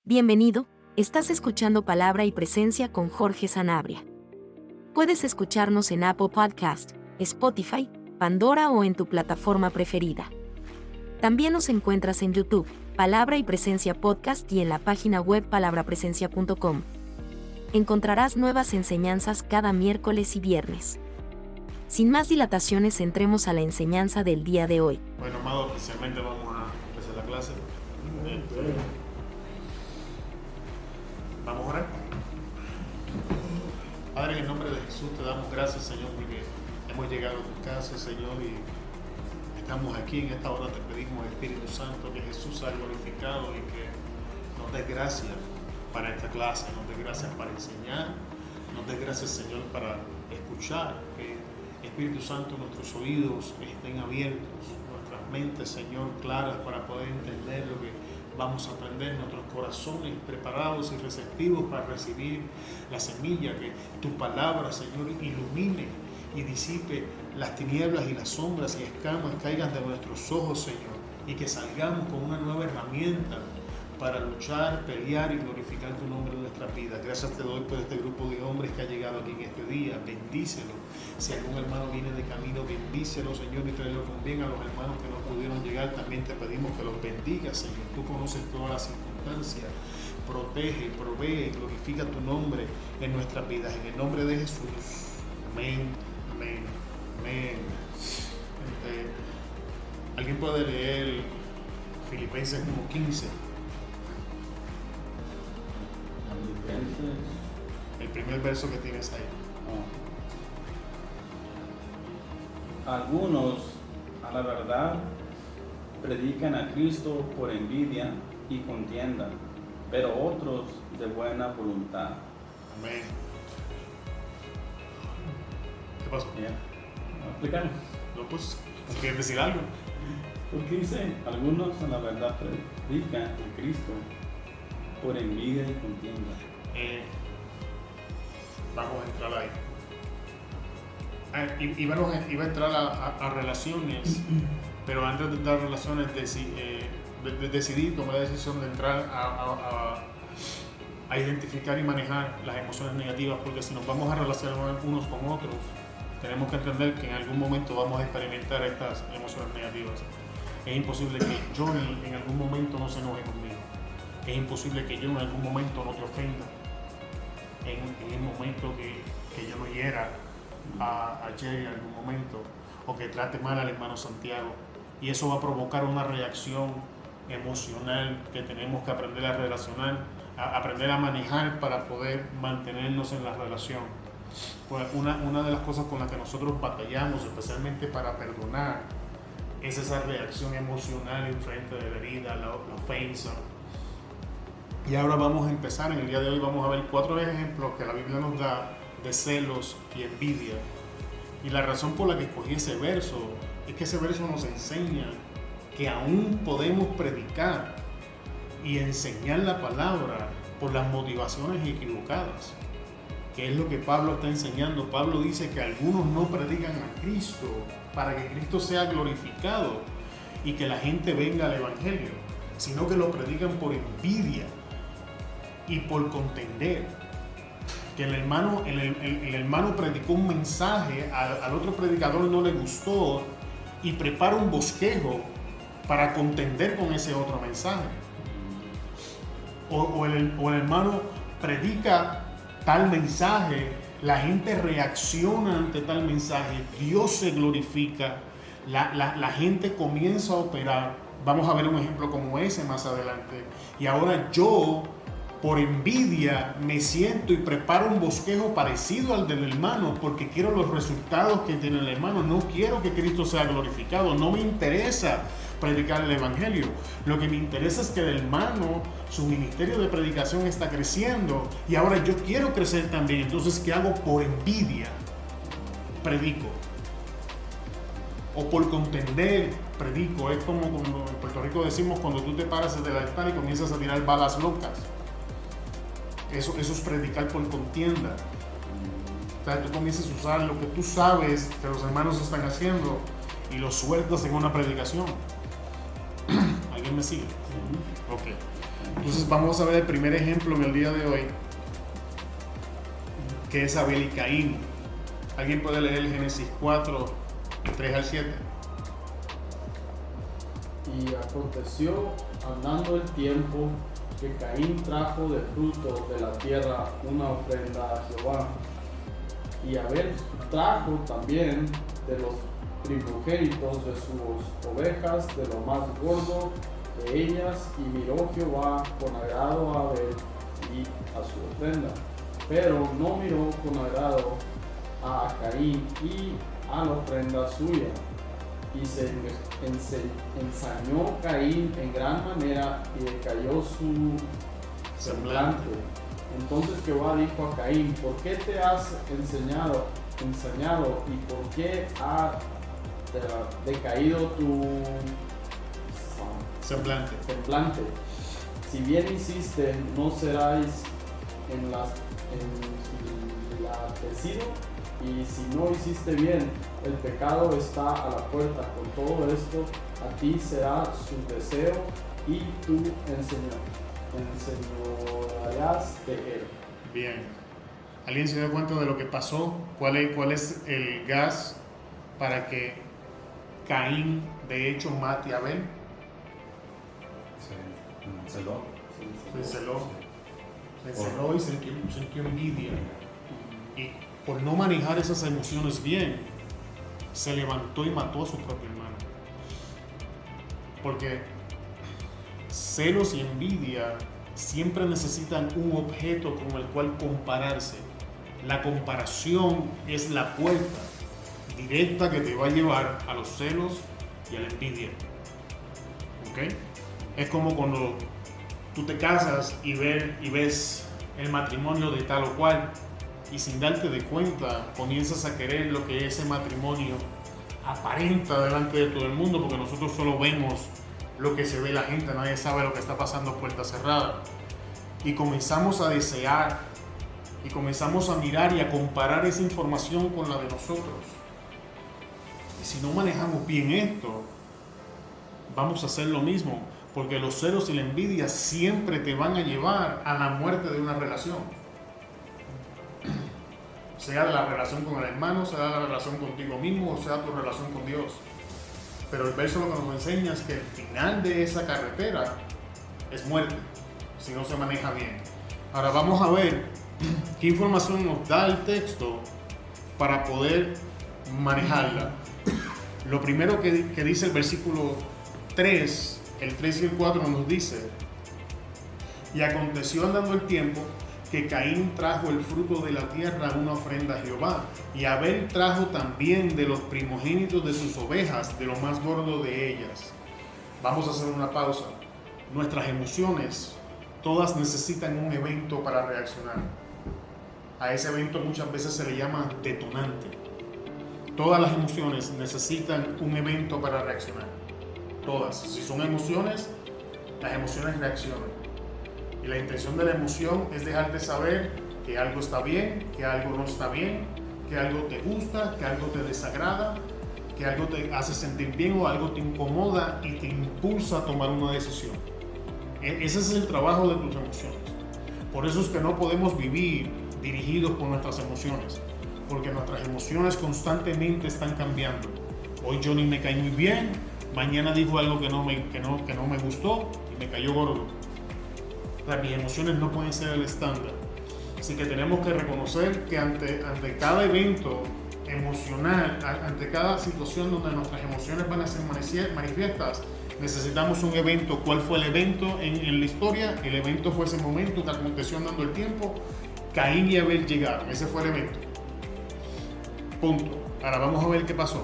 Bienvenido, estás escuchando Palabra y Presencia con Jorge Sanabria. Puedes escucharnos en Apple Podcast, Spotify, Pandora o en tu plataforma preferida. También nos encuentras en YouTube, Palabra y Presencia Podcast y en la página web palabrapresencia.com. Encontrarás nuevas enseñanzas cada miércoles y viernes. Sin más dilataciones, entremos a la enseñanza del día de hoy. Bueno, amado, oficialmente vamos a empezar la clase. Vamos a orar. Padre, en el nombre de Jesús te damos gracias, Señor, porque hemos llegado a tu casa, Señor, y estamos aquí. En esta hora te pedimos, Espíritu Santo, que Jesús sea glorificado y que nos des gracias para esta clase, nos des gracias para enseñar, nos des gracias, Señor, para escuchar. Que Espíritu Santo, nuestros oídos estén abiertos, nuestras mentes, Señor, claras para poder entender lo que vamos a aprender, nuestros corazones preparados y receptivos para recibir la semilla, que tu palabra, Señor, ilumine y disipe las tinieblas y las sombras y escamas caigan de nuestros ojos, Señor, y que salgamos con una nueva herramienta para luchar, pelear y glorificar tu nombre en nuestra vida. Gracias te doy por este grupo de hombres que ha llegado aquí en este día. Bendícelo. Si algún hermano viene de camino, bendícelo, Señor, y tráelo con bien. A los hermanos que no pudieron llegar, también te pedimos que los bendigas, Señor. Tú conoces todas las circunstancias. Protege, provee, glorifica tu nombre en nuestras vidas. En el nombre de Jesús. Amén, amén, amén. ¿Alguien puede leer Filipenses 1:15? El primer verso que tienes ahí. Algunos, a la verdad, predican a Cristo por envidia y contienda, pero otros de buena voluntad. Amén. ¿Qué pasó? Explicamos. No, pues, ¿quieres decir algo? Porque dice, algunos a la verdad predican a Cristo por envidia y contienda. Vamos a entrar ahí. Iba a entrar a relaciones, pero antes de entrar a relaciones decidí tomar la decisión de entrar a identificar y manejar las emociones negativas, porque si nos vamos a relacionar unos con otros, tenemos que entender que en algún momento vamos a experimentar estas emociones negativas. Es imposible que yo en algún momento no se enoje conmigo. Es imposible que yo en algún momento no te ofenda. En el momento que yo no hiera a Jerry en algún momento, o que trate mal al hermano Santiago. Y eso va a provocar una reacción emocional que tenemos que aprender a relacionar, aprender a manejar para poder mantenernos en la relación. Pues una de las cosas con las que nosotros batallamos, especialmente para perdonar, es esa reacción emocional en frente de la herida, la ofensa. Y ahora vamos a empezar, en el día de hoy vamos a ver 4 ejemplos que la Biblia nos da de celos y envidia. Y la razón por la que escogí ese verso es que ese verso nos enseña que aún podemos predicar y enseñar la palabra por las motivaciones equivocadas, que es lo que Pablo está enseñando. Pablo dice que algunos no predican a Cristo para que Cristo sea glorificado y que la gente venga al Evangelio, sino que lo predican por envidia y por contender. Que el hermano predicó un mensaje, al otro predicador no le gustó y prepara un bosquejo para contender con ese otro mensaje. O el hermano predica tal mensaje, la gente reacciona ante tal mensaje, Dios se glorifica, la gente comienza a operar. Vamos a ver un ejemplo como ese más adelante. Y ahora yo, por envidia, me siento y preparo un bosquejo parecido al del hermano porque quiero los resultados que tiene el hermano. No quiero que Cristo sea glorificado. No me interesa predicar el Evangelio. Lo que me interesa es que el hermano, su ministerio de predicación está creciendo y ahora yo quiero crecer también. Entonces, ¿qué hago? Por envidia predico. O por contender predico. Es como cuando en Puerto Rico decimos, cuando tú te paras del altar y comienzas a tirar balas locas. Eso es predicar por contienda. O sea, tú comienzas a usar lo que tú sabes que los hermanos están haciendo y lo sueltas en una predicación. ¿Alguien me sigue? Ok. Entonces vamos a ver el primer ejemplo en el día de hoy, que es Abel y Caín. ¿Alguien puede leer el Génesis 4, 3 al 7? Y aconteció, andando el tiempo, que Caín trajo de fruto de la tierra una ofrenda a Jehová. Y Abel trajo también de los primogénitos de sus ovejas, de lo más gordo de ellas, y miró Jehová con agrado a Abel y a su ofrenda, pero no miró con agrado a Caín y a la ofrenda suya. Y se ensañó Caín en gran manera y decayó su semblante. Entonces Jehová dijo a Caín: ¿por qué te has ensañado y por qué ha decaído tu Semblante. Si bien hiciste, no seráis enlatecido, y si no hiciste bien, el pecado está a la puerta. Con todo esto, a ti será su deseo, y tú enseñorearás de él. Bien. ¿Alguien se dio cuenta de lo que pasó? ¿Cuál es el gas para que Caín de hecho mate a Abel? Se celó. Se enceló y sintió envidia. Y por no manejar esas emociones bien, se levantó y mató a su propio hermano. Porque celos y envidia siempre necesitan un objeto con el cual compararse. La comparación es la puerta directa que te va a llevar a los celos y a la envidia. ¿Ok? Es como cuando tú te casas y ves el matrimonio de tal o cual, y sin darte de cuenta comienzas a querer lo que ese matrimonio aparenta delante de todo el mundo, porque nosotros solo vemos lo que se ve la gente, nadie sabe lo que está pasando a puerta cerrada. Y comenzamos a desear, y comenzamos a mirar y a comparar esa información con la de nosotros. Y si no manejamos bien esto, vamos a hacer lo mismo, porque los celos y la envidia siempre te van a llevar a la muerte de una relación. Sea la relación con el hermano, sea la relación contigo mismo, o sea tu relación con Dios. Pero el verso lo que nos enseña es que el final de esa carretera es muerte, si no se maneja bien. Ahora vamos a ver qué información nos da el texto para poder manejarla. Lo primero que dice el versículo 3, el 3 y el 4 nos dice: y aconteció andando el tiempo que Caín trajo el fruto de la tierra una ofrenda a Jehová, y Abel trajo también de los primogénitos de sus ovejas, de lo más gordo de ellas. Vamos a hacer una pausa. Nuestras emociones, todas necesitan un evento para reaccionar. A ese evento muchas veces se le llama detonante. Todas las emociones necesitan un evento para reaccionar. Todas. Si son emociones, las emociones reaccionan. Y la intención de la emoción es dejarte saber que algo está bien, que algo no está bien, que algo te gusta, que algo te desagrada, que algo te hace sentir bien o algo te incomoda y te impulsa a tomar una decisión. Ese es el trabajo de tus emociones. Por eso es que no podemos vivir dirigidos por nuestras emociones, porque nuestras emociones constantemente están cambiando. Hoy Johnny me cae muy bien, mañana dijo algo que no me gustó y me cayó gordo. Mis emociones no pueden ser el estándar. Así que tenemos que reconocer que ante cada evento emocional, ante cada situación donde nuestras emociones van a ser manifiestas, necesitamos un evento. ¿Cuál fue el evento en la historia? El evento fue ese momento que aconteció andando el tiempo. Caín y Abel llegaron. Ese fue el evento. Punto. Ahora vamos a ver qué pasó.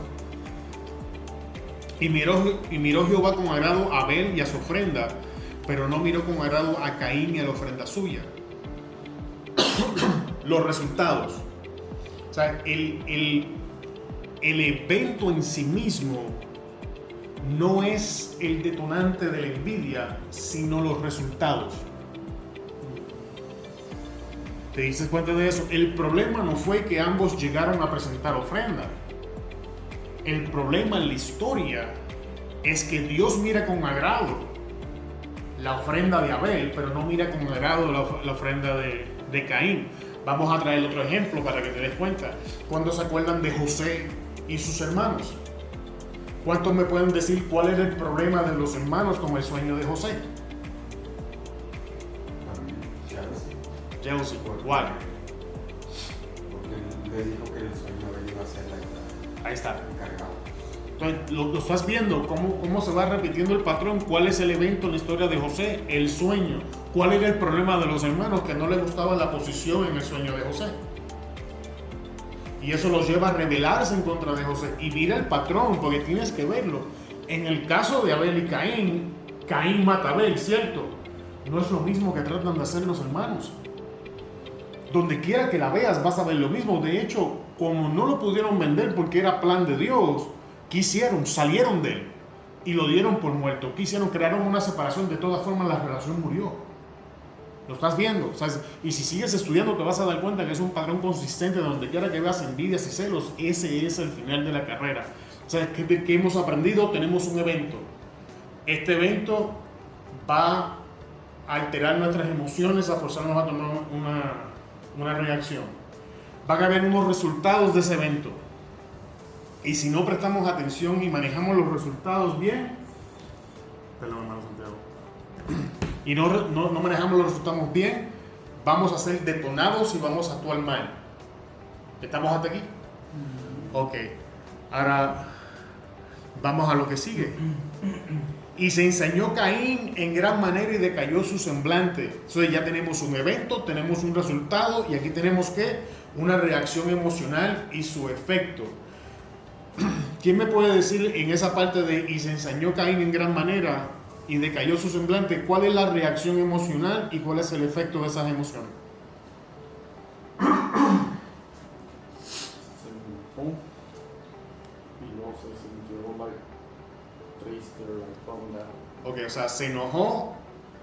Y miró Jehová con agrado a Abel y a su ofrenda, pero no miró con agrado a Caín y a la ofrenda suya. Los resultados. O sea, el evento en sí mismo no es el detonante de la envidia, sino los resultados. ¿Te dices cuenta de eso? El problema no fue que ambos llegaron a presentar ofrenda. El problema en la historia es que Dios mira con agrado la ofrenda de Abel, pero no mira con agrado la ofrenda de Caín. Vamos a traer otro ejemplo para que te des cuenta. ¿Cuándo se acuerdan de José y sus hermanos? ¿Cuántos me pueden decir cuál era el problema de los hermanos con el sueño de José? Jealousy, ¿por cuál? Porque le dijo que el sueño de él iba a ser Ahí está. encargado. Entonces, lo estás viendo, cómo se va repitiendo el patrón. ¿Cuál es el evento en la historia de José? El sueño. ¿Cuál era el problema de los hermanos? Que no les gustaba la posición en el sueño de José. Y eso los lleva a rebelarse en contra de José. Y mira el patrón, porque tienes que verlo. En el caso de Abel y Caín, Caín mata a Abel, ¿cierto? No es lo mismo que tratan de hacer los hermanos. Donde quiera que la veas vas a ver lo mismo. De hecho, como no lo pudieron vender porque era plan de Dios, ¿qué hicieron? Salieron de él y lo dieron por muerto. ¿Qué hicieron? Crearon una separación. De todas formas la relación murió. ¿Lo estás viendo? O sea, y si sigues estudiando te vas a dar cuenta que es un patrón consistente. Donde quiera que veas envidias y celos, ese es el final de la carrera. O sea, ¿qué hemos aprendido? Tenemos un evento. Este evento va a alterar nuestras emociones, a forzarnos a tomar una reacción. Van a haber unos resultados de ese evento. Y si no prestamos atención y manejamos los resultados bien, perdón, hermano Santiago, y no manejamos los resultados bien, vamos a ser detonados y vamos a actuar mal. ¿Estamos hasta aquí? Ok. Ahora vamos a lo que sigue. Y se ensañó Caín en gran manera y decayó su semblante. Entonces ya tenemos un evento, tenemos un resultado y aquí tenemos que una reacción emocional y su efecto. ¿Quién me puede decir en esa parte de y se ensañó Caín en gran manera y decayó su semblante, cuál es la reacción emocional y cuál es el efecto de esas emociones? Se enojó y luego se sintió triste, bummed out. Ok, o sea, se enojó.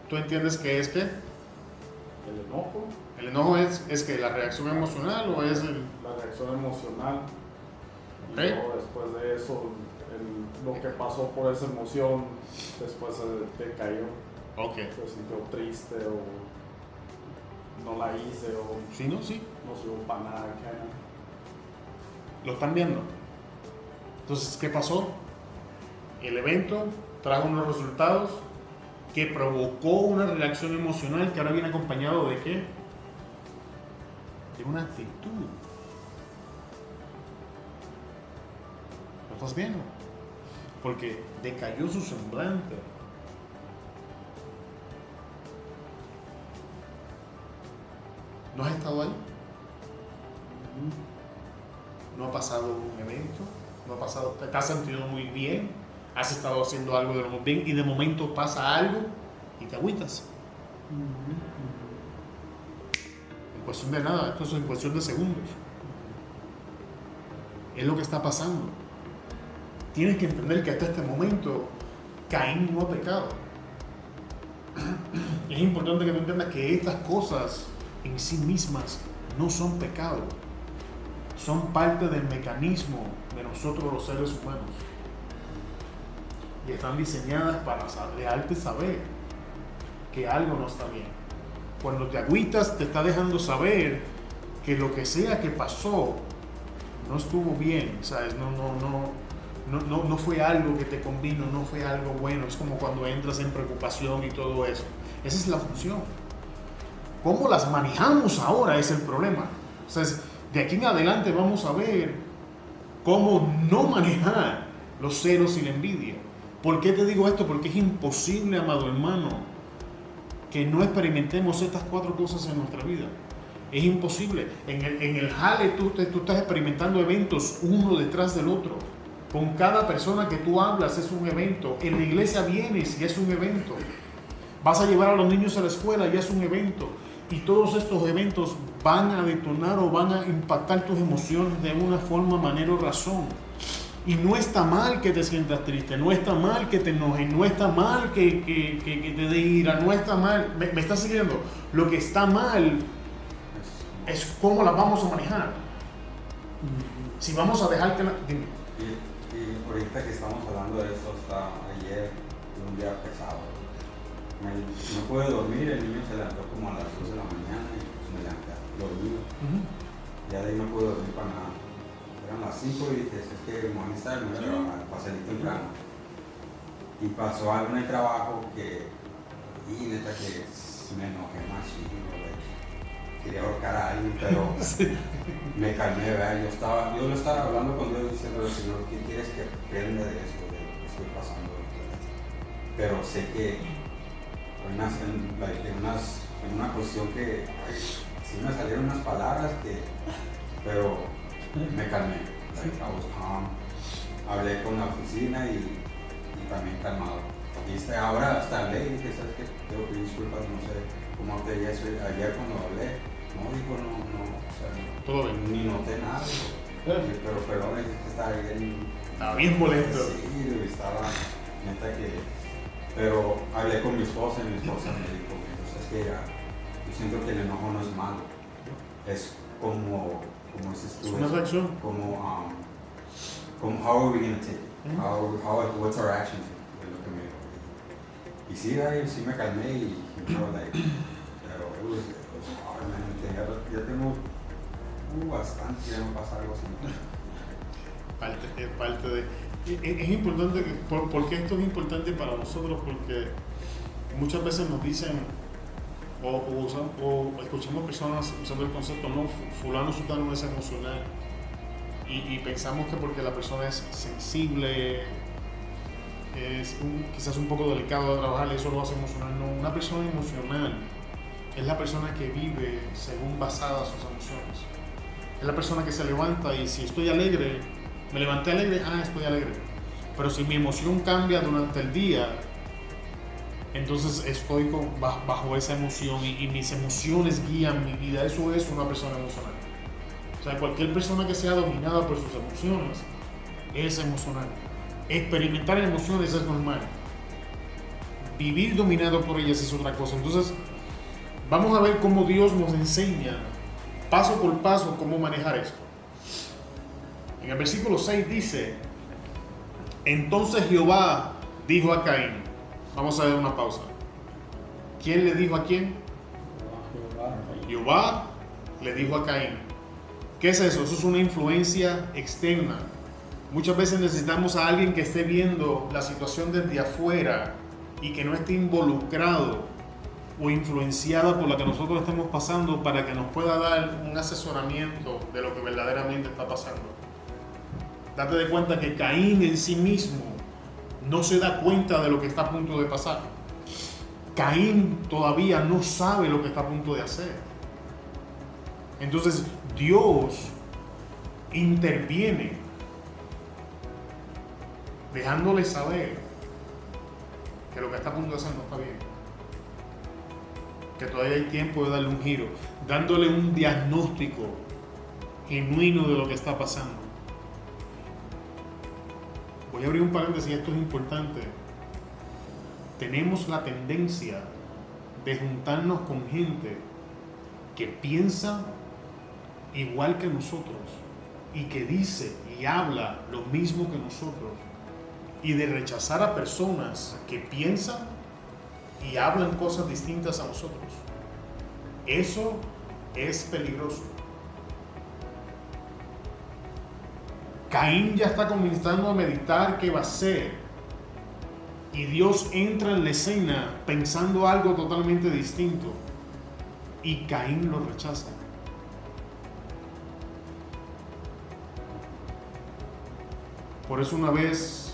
¿Tú entiendes qué es qué? El enojo, ¿El enojo es que la reacción emocional o es el...? la reacción emocional. Y Ok. luego después de eso, lo que pasó por esa emoción, después se decayó. Ok. Se sintió triste o no la hice o ¿Sí, no? Sí. no sirvió para nada. Kinda. ¿Lo están viendo? Entonces, ¿qué pasó? El evento trajo unos resultados que provocó una reacción emocional que ahora viene acompañado de ¿qué? De una actitud. ¿Lo estás viendo? Porque decayó su semblante. ¿No has estado ahí? ¿No ha pasado un evento? ¿No ha pasado? ¿Te has sentido muy bien? ¿Has estado haciendo algo de lo muy bien y de momento pasa algo y te agüitas? En cuestión de nada, esto es en cuestión de segundos. Es lo que está pasando. Tienes que entender que hasta este momento Caín no ha pecado. Es importante que tú entiendas que estas cosas en sí mismas no son pecado. Son parte del mecanismo de nosotros los seres humanos. Y están diseñadas para dejarte saber que algo no está bien. Cuando te agüitas te está dejando saber que lo que sea que pasó no estuvo bien, ¿sabes? No fue algo que te convino, no fue algo bueno. Es como cuando entras en preocupación y todo eso. Esa es la función. ¿Cómo las manejamos ahora es el problema? O sea, de aquí en adelante vamos a ver cómo no manejar los celos y la envidia. ¿Por qué te digo esto? Porque es imposible, amado hermano, que no experimentemos estas cuatro cosas en nuestra vida. Es imposible. En el jale tú estás experimentando eventos uno detrás del otro. Con cada persona que tú hablas es un evento. En la iglesia vienes y es un evento. Vas a llevar a los niños a la escuela y es un evento. Y todos estos eventos van a detonar o van a impactar tus emociones de una forma, manera o razón. Y no está mal que te sientas triste, no está mal que te enojes, no está mal que te dé ira, no está mal. ¿Me estás siguiendo? Lo que está mal es cómo las vamos a manejar. Si vamos a dejar que dime. Y ahorita que estamos hablando de eso, hasta ayer, un día pesado. no pude dormir, el niño se levantó como a las 2 de la mañana y pues me levanté dormido. Ya de ahí no pude dormir para nada. Eran las 5 y dije, es que me voy a necesitar, me voy a trabajar, para salir temprano. Y pasó algo en el trabajo y neta que me enojé más chido, quería ahorcar a alguien, pero me calmé, ¿verdad? Yo lo estaba hablando con Dios diciendo, Señor, ¿qué quieres que aprenda de esto, de lo que estoy pasando? Pero sé que en una cuestión que sí me salieron unas palabras pero me calmé. Like, I was calm. Hablé con la oficina y también calmado. Y ahora hasta hablé y dije, ¿sabes qué? Tengo que disculpas, no sé cómo te dije eso ayer cuando hablé. No, dijo, no, o sea, Todo bien. ni noté nada. Pero perdón, es que Estaba bien molesto. Sí, estaba, neta que... Pero hablé con mi esposa y mi esposa me dijo, es que yo siento que el enojo no es malo. Es como dices tú. Es una reacción. Como how are we going to take it? What's our action to it? Es lo que me dijo. Y sí me calmé y pero it was hard, man. Ya tengo bastante, ya me pasa algo así. Parte de... Es importante, ¿por qué esto es importante para nosotros? Porque muchas veces nos dicen o escuchamos personas usando el concepto, no, fulano sutano es emocional y pensamos que porque la persona es sensible, quizás un poco delicado de trabajar, eso lo hace emocional. No, una persona emocional es la persona que vive según basadas sus emociones. Es la persona que se levanta y si estoy alegre, me levanté alegre, estoy alegre. Pero si mi emoción cambia durante el día, entonces estoy bajo esa emoción y mis emociones guían mi vida. Eso es una persona emocional. O sea, cualquier persona que sea dominada por sus emociones es emocional. Experimentar emociones es normal. Vivir dominado por ellas es otra cosa. Entonces, vamos a ver cómo Dios nos enseña paso por paso cómo manejar esto. En el versículo 6 dice, entonces Jehová dijo a Caín, vamos a ver una pausa. ¿Quién le dijo a quién? Jehová le dijo a Caín. ¿Qué es eso? Eso es una influencia externa. Muchas veces necesitamos a alguien que esté viendo la situación desde afuera y que no esté involucrado o influenciada por la que nosotros estemos pasando para que nos pueda dar un asesoramiento de lo que verdaderamente está pasando. Date de cuenta que Caín en sí mismo no se da cuenta de lo que está a punto de pasar. Caín todavía no sabe lo que está a punto de hacer. Entonces Dios interviene dejándole saber que lo que está a punto de hacer no está bien, que todavía hay tiempo de darle un giro, dándole un diagnóstico genuino de lo que está pasando. Voy a abrir un paréntesis, esto es importante. Tenemos la tendencia de juntarnos con gente que piensa igual que nosotros y que dice y habla lo mismo que nosotros, y de rechazar a personas que piensan y hablan cosas distintas a nosotros. Eso es peligroso. Caín ya está comenzando a meditar qué va a hacer, y Dios entra en la escena pensando algo totalmente distinto, y Caín lo rechaza. Por eso una vez,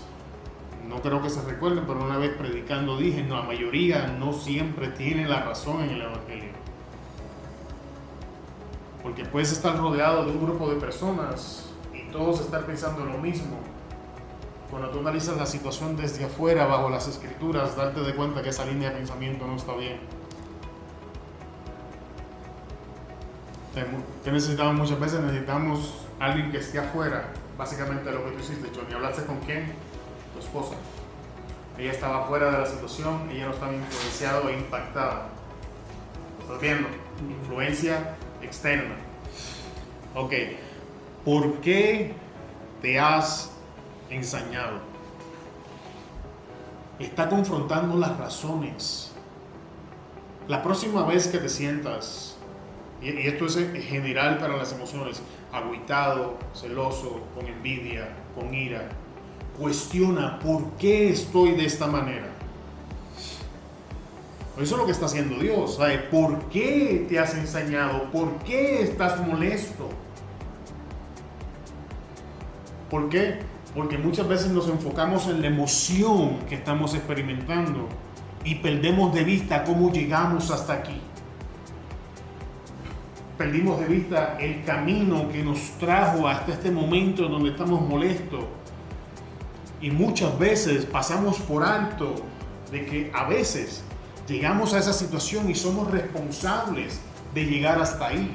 no creo que se recuerden, pero una vez predicando dije, no, la mayoría no siempre tiene la razón en el evangelio. Porque puedes estar rodeado de un grupo de personas y todos estar pensando lo mismo. Cuando tú analizas la situación desde afuera, bajo las escrituras, darte de cuenta que esa línea de pensamiento no está bien. ¿Qué necesitamos muchas veces? Necesitamos alguien que esté afuera. Básicamente lo que tú hiciste, Johnny. ¿Hablaste con quién? Tu esposa. Ella estaba fuera de la situación, ella no estaba influenciada o impactada. ¿Lo estás viendo? Influencia externa. Ok. ¿Por qué te has ensañado? Está confrontando las razones La próxima vez que te sientas, y esto es general para las emociones, agüitado, celoso, con envidia, con ira, cuestiona por qué estoy de esta manera. Eso es lo que está haciendo Dios, ¿sabes? ¿Por qué te has ensañado? ¿Por qué estás molesto? ¿Por qué? Porque muchas veces nos enfocamos en la emoción que estamos experimentando y perdemos de vista cómo llegamos hasta aquí. Perdimos de vista el camino que nos trajo hasta este momento donde estamos molestos. Y muchas veces pasamos por alto de que a veces llegamos a esa situación y somos responsables de llegar hasta ahí.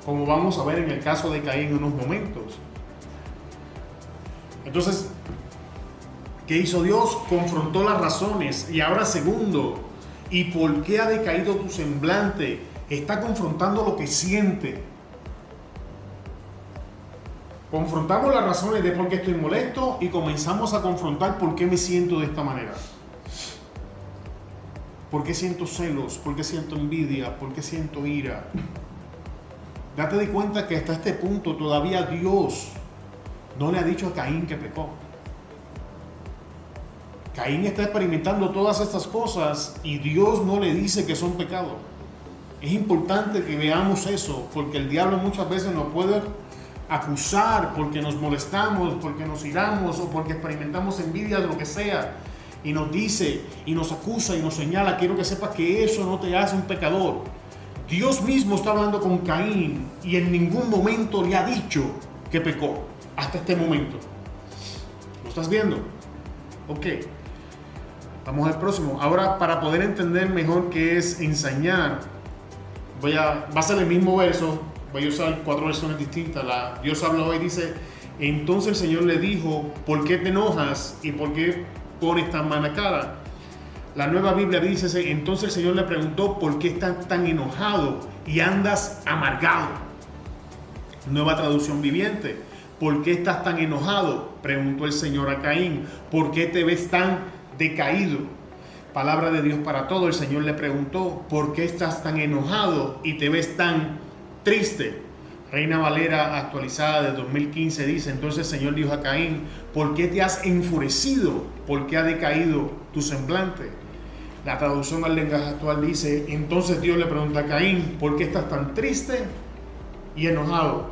Como vamos a ver en el caso de Caín en unos momentos. Entonces, ¿qué hizo Dios? Confrontó las razones. Y ahora segundo, ¿y por qué ha decaído tu semblante? Está confrontando lo que siente. Confrontamos las razones de por qué estoy molesto y comenzamos a confrontar por qué me siento de esta manera. ¿Por qué siento celos? ¿Por qué siento envidia? ¿Por qué siento ira? Date de cuenta que hasta este punto todavía Dios no le ha dicho a Caín que pecó. Caín está experimentando todas estas cosas y Dios no le dice que son pecados. Es importante que veamos eso, porque el diablo muchas veces nos puede acusar porque nos molestamos, porque nos iramos o porque experimentamos envidia de lo que sea. Y nos dice, y nos acusa, y nos señala. Quiero que sepas que eso no te hace un pecador. Dios mismo está hablando con Caín y en ningún momento le ha dicho que pecó, hasta este momento. ¿Lo estás viendo? Ok. Vamos al próximo. Ahora, para poder entender mejor qué es ensañar, va a ser el mismo verso. Voy a usar 4 versiones distintas. Dios habló y dice, entonces el Señor le dijo, ¿por qué te enojas y por qué pones tan mala cara? La Nueva Biblia dice, entonces el Señor le preguntó, ¿por qué estás tan enojado y andas amargado? Nueva Traducción Viviente. ¿Por qué estás tan enojado? Preguntó el Señor a Caín. ¿Por qué te ves tan decaído? Palabra de Dios para todo. El Señor le preguntó, ¿por qué estás tan enojado y te ves tan triste? Reina Valera actualizada de 2015 dice, entonces el Señor dijo a Caín, ¿por qué te has enfurecido? ¿Por qué ha decaído tu semblante? La traducción al lenguaje actual dice, entonces Dios le pregunta a Caín, ¿por qué estás tan triste y enojado?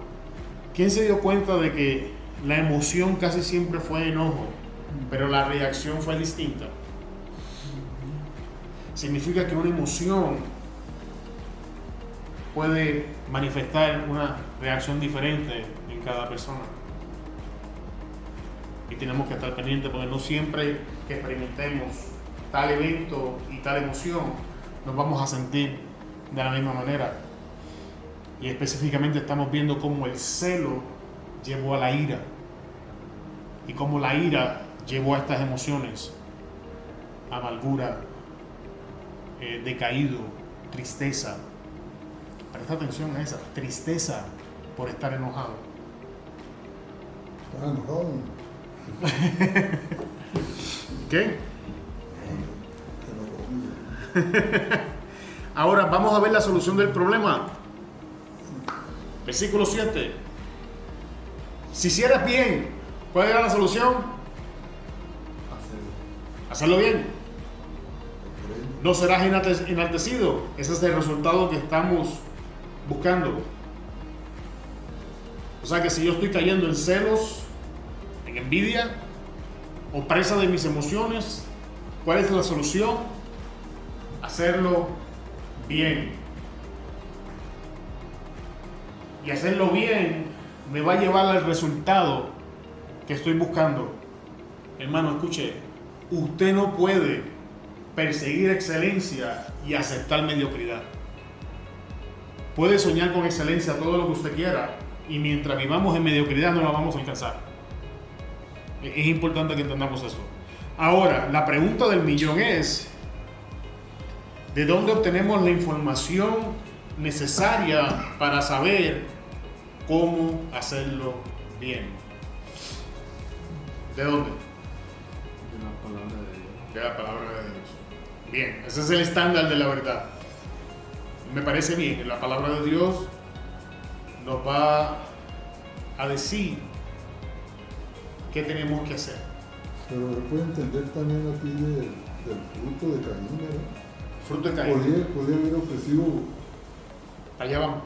¿Quién se dio cuenta de que la emoción casi siempre fue enojo, pero la reacción fue distinta? Significa que una emoción puede manifestar una reacción diferente en cada persona. Y tenemos que estar pendientes porque no siempre que experimentemos tal evento y tal emoción nos vamos a sentir de la misma manera. Y específicamente estamos viendo cómo el celo llevó a la ira y cómo la ira llevó a estas emociones: amargura, decaído, tristeza. Presta atención a esa tristeza por estar enojado. ¿Estás enojado? ¿Qué? Ahora vamos a ver la solución del problema. Versículo 7. Si hicieras bien, ¿cuál era la solución? Hacerlo bien. No serás enaltecido. Ese es el resultado que estamos buscando. O sea que si yo estoy cayendo en celos, en envidia o presa de mis emociones, ¿cuál es la solución? Hacerlo bien. Y hacerlo bien me va a llevar al resultado que estoy buscando. Hermano, escuche, usted no puede perseguir excelencia y aceptar mediocridad. Puede soñar con excelencia todo lo que usted quiera, y mientras vivamos en mediocridad no la vamos a alcanzar. Es importante que entendamos esto. Ahora, la pregunta del millón es, ¿de dónde obtenemos la información necesaria para saber cómo hacerlo bien? ¿De dónde? De la palabra de Dios. De la palabra de Dios. Bien, ese es el estándar de la verdad. Me parece bien, la palabra de Dios nos va a decir qué tenemos que hacer. Pero se puede entender también aquí del fruto de Caín, ¿verdad? Fruto de Caín. Podría haber ofrecido Allá vamos.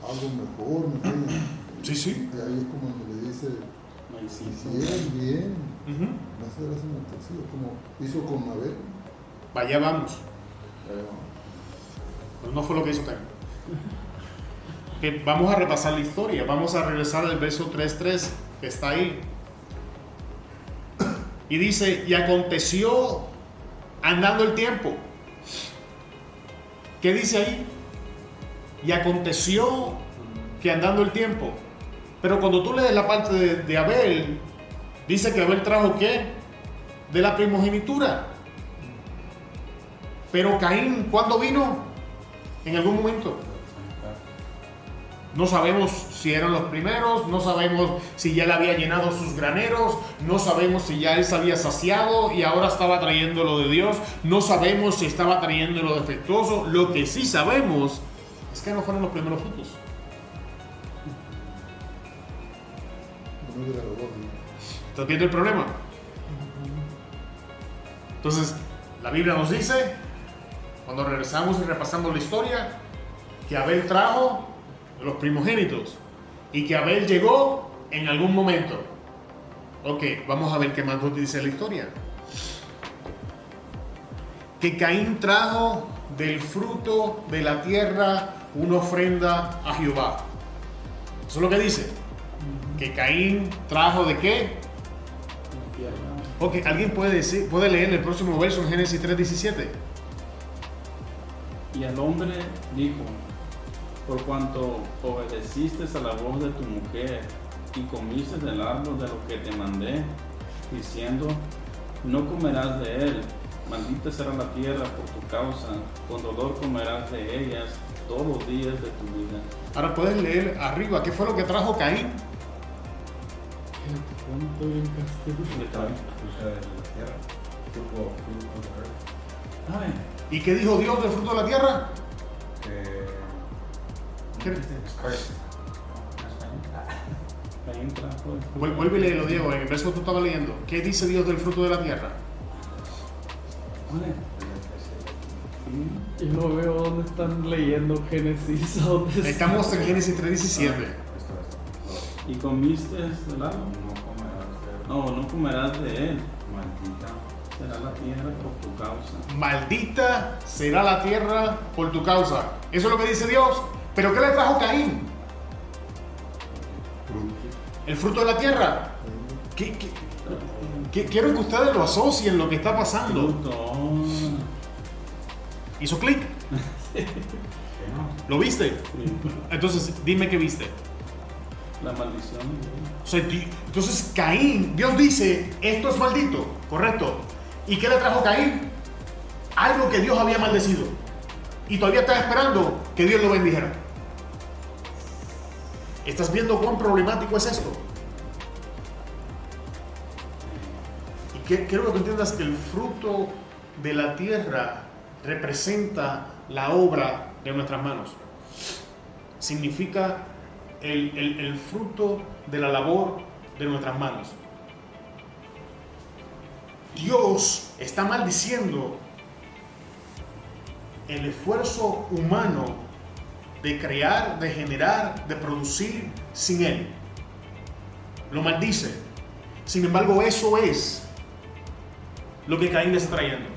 algo mejor, ¿me entiendes? Sí, sí. Y ahí es como donde le dice, si Maicito. hicieran bien, Ujú. no serás enaltecido, como hizo con Abel. Allá vamos. Pues no fue lo que hizo Caín. Que vamos a repasar la historia. Vamos a regresar al verso 3:3 que está ahí. Y dice, y aconteció andando el tiempo. ¿Qué dice ahí? Y aconteció que andando el tiempo. Pero cuando tú lees la parte de Abel, dice que Abel trajo ¿qué? De la primogenitura. Pero Caín, ¿cuándo vino? En algún momento. No sabemos si eran los primeros, no sabemos si ya le había llenado sus graneros, no sabemos si ya él se había saciado y ahora estaba trayendo lo de Dios, no sabemos si estaba trayendo lo defectuoso. Lo que sí sabemos es que no fueron los primeros frutos. No me agradó, ¿no? ¿Estás viendo el problema? Entonces, la Biblia nos dice, cuando regresamos y repasamos la historia, que Abel trajo los primogénitos y que Abel llegó en algún momento. Ok, vamos a ver qué más nos dice la historia. Que Caín trajo del fruto de la tierra una ofrenda a Jehová. Eso es lo que dice. Que Caín trajo ¿de qué? Ok, ¿alguien puede leer el próximo verso en Génesis 3:17? Y el hombre dijo, por cuanto obedeciste a la voz de tu mujer y comiste del árbol de lo que te mandé, diciendo, no comerás de él, maldita será la tierra por tu causa, con dolor comerás de ellas todos los días de tu vida. Ahora puedes leer arriba, ¿qué fue lo que trajo Caín? Ay, ¿Y qué dijo Dios del fruto de la tierra? ¿Qué? Caín trajo Vuelve y léelo, Diego, en el verso que tú estabas leyendo. ¿Qué dice Dios del fruto de la tierra? Y no veo dónde están leyendo Génesis. ¿A dónde está? Estamos en Génesis 3:17. y comiste del árbol. No comerás de él. Será la tierra por tu causa. Maldita será la tierra por tu causa. Eso es lo que dice Dios. ¿Pero qué le trajo Caín? El fruto de la tierra. Quiero que ustedes lo asocien lo que está pasando. Fruto. ¿Hizo clic? ¿Lo viste? Entonces, dime qué viste. La maldición. O sea, entonces Caín, Dios dice, esto es maldito, correcto. ¿Y qué le trajo Caín? Algo que Dios había maldecido. Y todavía está esperando que Dios lo bendijera. ¿Estás viendo cuán problemático es esto? Y quiero que tú entiendas que el fruto de la tierra representa la obra de nuestras manos. Significa el fruto de la labor de nuestras manos. Dios está maldiciendo el esfuerzo humano de crear, de generar, de producir sin Él. Lo maldice. Sin embargo, eso es lo que Caín le está trayendo.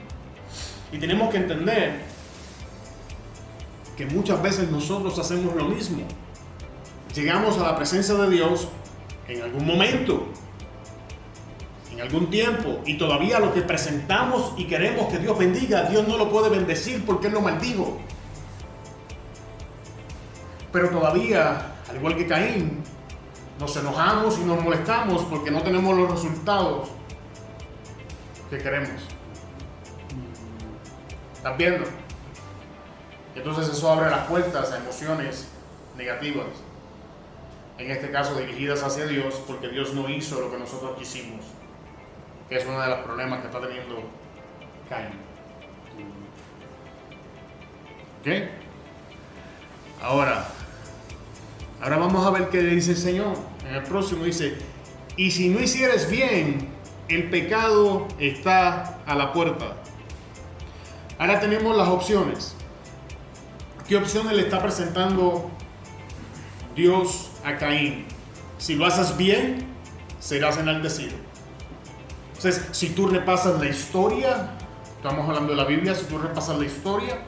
Y tenemos que entender que muchas veces nosotros hacemos lo mismo. Llegamos a la presencia de Dios en algún momento, en algún tiempo, y todavía lo que presentamos y queremos que Dios bendiga, Dios no lo puede bendecir porque Él lo maldijo. Pero todavía, al igual que Caín, nos enojamos y nos molestamos porque no tenemos los resultados que queremos. ¿Estás viendo? Entonces eso abre las puertas a emociones negativas. En este caso dirigidas hacia Dios, porque Dios no hizo lo que nosotros quisimos. Que es uno de los problemas que está teniendo Caín. ¿Ok? Ahora vamos a ver qué dice el Señor. En el próximo dice, y si no hicieres bien, el pecado está a la puerta. Ahora tenemos las opciones. ¿Qué opciones le está presentando Dios a Caín? Si lo haces bien, serás enaltecido. Entonces, si tú repasas la historia, estamos hablando de la Biblia, si tú repasas la historia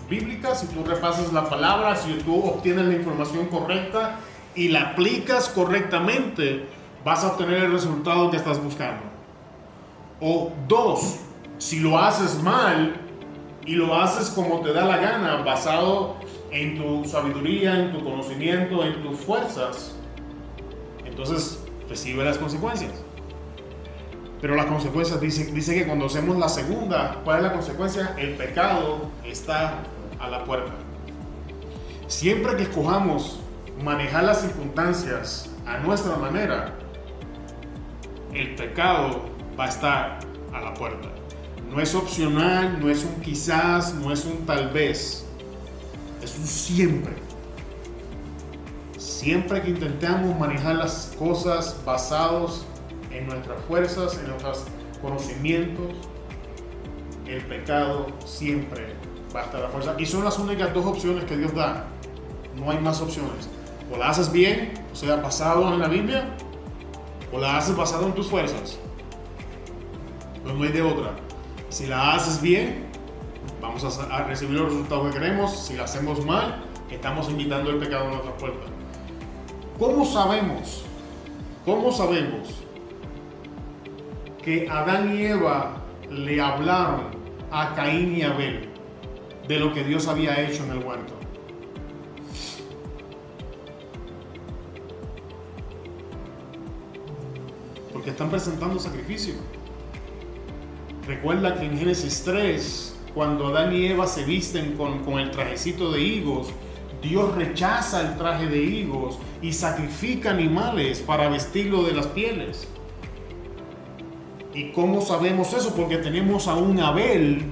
bíblica, si tú repasas la palabra, si tú obtienes la información correcta y la aplicas correctamente, vas a obtener el resultado que estás buscando. O dos, si lo haces mal y lo haces como te da la gana, basado en tu sabiduría, en tu conocimiento, en tus fuerzas, entonces recibe las consecuencias. Pero las consecuencias, dice que cuando hacemos la segunda, ¿cuál es la consecuencia? El pecado está a la puerta. Siempre que escojamos manejar las circunstancias a nuestra manera, el pecado va a estar a la puerta. No es opcional, no es un quizás, no es un tal vez, es un siempre. Siempre que intentamos manejar las cosas basados en nuestras fuerzas, en nuestros conocimientos, el pecado siempre va a estar a la fuerza. Y son las únicas dos opciones que Dios da. No hay más opciones. O la haces bien, o sea, basado en la Biblia, o la haces basado en tus fuerzas. Pero no hay de otra. Si la haces bien, vamos a recibir los resultados que queremos. Si la hacemos mal, estamos invitando el pecado a nuestra puerta. ¿Cómo sabemos que Adán y Eva le hablaron a Caín y Abel de lo que Dios había hecho en el huerto? Porque están presentando sacrificio. Recuerda que en Génesis 3, cuando Adán y Eva se visten con el trajecito de higos, Dios rechaza el traje de higos y sacrifica animales para vestirlo de las pieles. ¿Y cómo sabemos eso? Porque tenemos a un Abel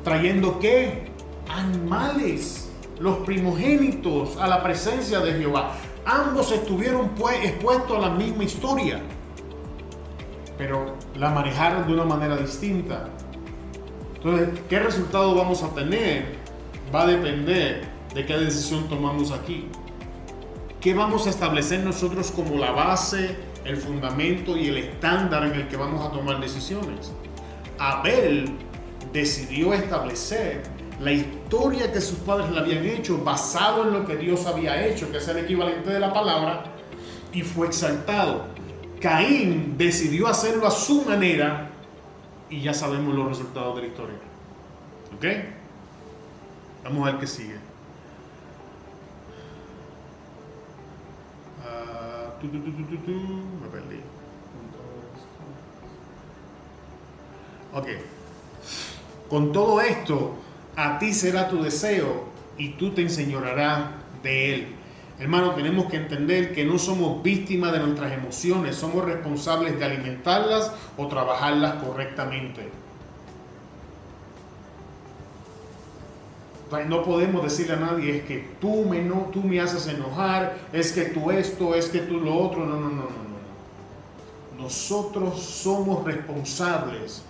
trayendo ¿qué? Animales, los primogénitos, a la presencia de Jehová. Ambos estuvieron expuestos a la misma historia, pero la manejaron de una manera distinta. Entonces, ¿qué resultado vamos a tener? Va a depender de qué decisión tomamos aquí. ¿Qué vamos a establecer nosotros como la base, el fundamento y el estándar en el que vamos a tomar decisiones? Abel decidió establecer la historia que sus padres le habían hecho basado en lo que Dios había hecho, que es el equivalente de la palabra, y fue exaltado. Caín decidió hacerlo a su manera y ya sabemos los resultados de la historia. ¿Ok? Vamos a ver qué sigue. Me perdí. Ok. Con todo esto, a ti será tu deseo y tú te enseñorearás de él. Hermano, tenemos que entender que no somos víctimas de nuestras emociones, somos responsables de alimentarlas o trabajarlas correctamente. No podemos decirle a nadie, es que tú me haces enojar, es que tú esto, es que tú lo otro. No. Nosotros somos responsables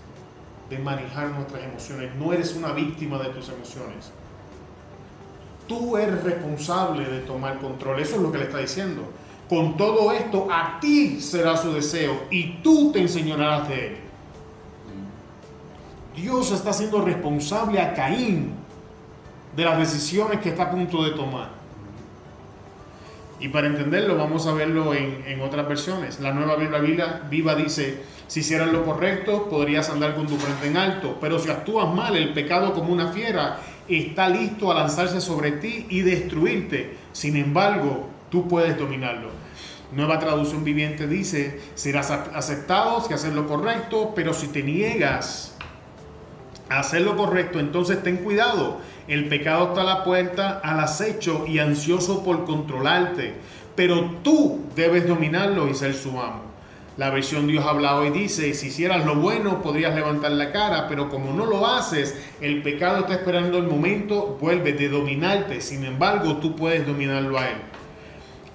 de manejar nuestras emociones. No eres una víctima de tus emociones. Tú eres responsable de tomar control. Eso es lo que le está diciendo. Con todo esto, a ti será su deseo y tú te enseñorearás de él. Dios está siendo responsable a Caín de las decisiones que está a punto de tomar. Y para entenderlo, vamos a verlo en otras versiones. La Nueva Biblia Viva dice: si hicieras lo correcto, podrías andar con tu frente en alto, pero si actúas mal, el pecado como una fiera está listo a lanzarse sobre ti y destruirte. Sin embargo, tú puedes dominarlo. Nueva Traducción Viviente dice: serás aceptado si haces lo correcto, pero si te niegas a hacer lo correcto, entonces ten cuidado. El pecado está a la puerta, al acecho y ansioso por controlarte, pero tú debes dominarlo y ser su amo. La versión Dios habla hoy dice, si hicieras lo bueno podrías levantar la cara, pero como no lo haces, el pecado está esperando el momento, vuelve de dominarte, sin embargo tú puedes dominarlo a él.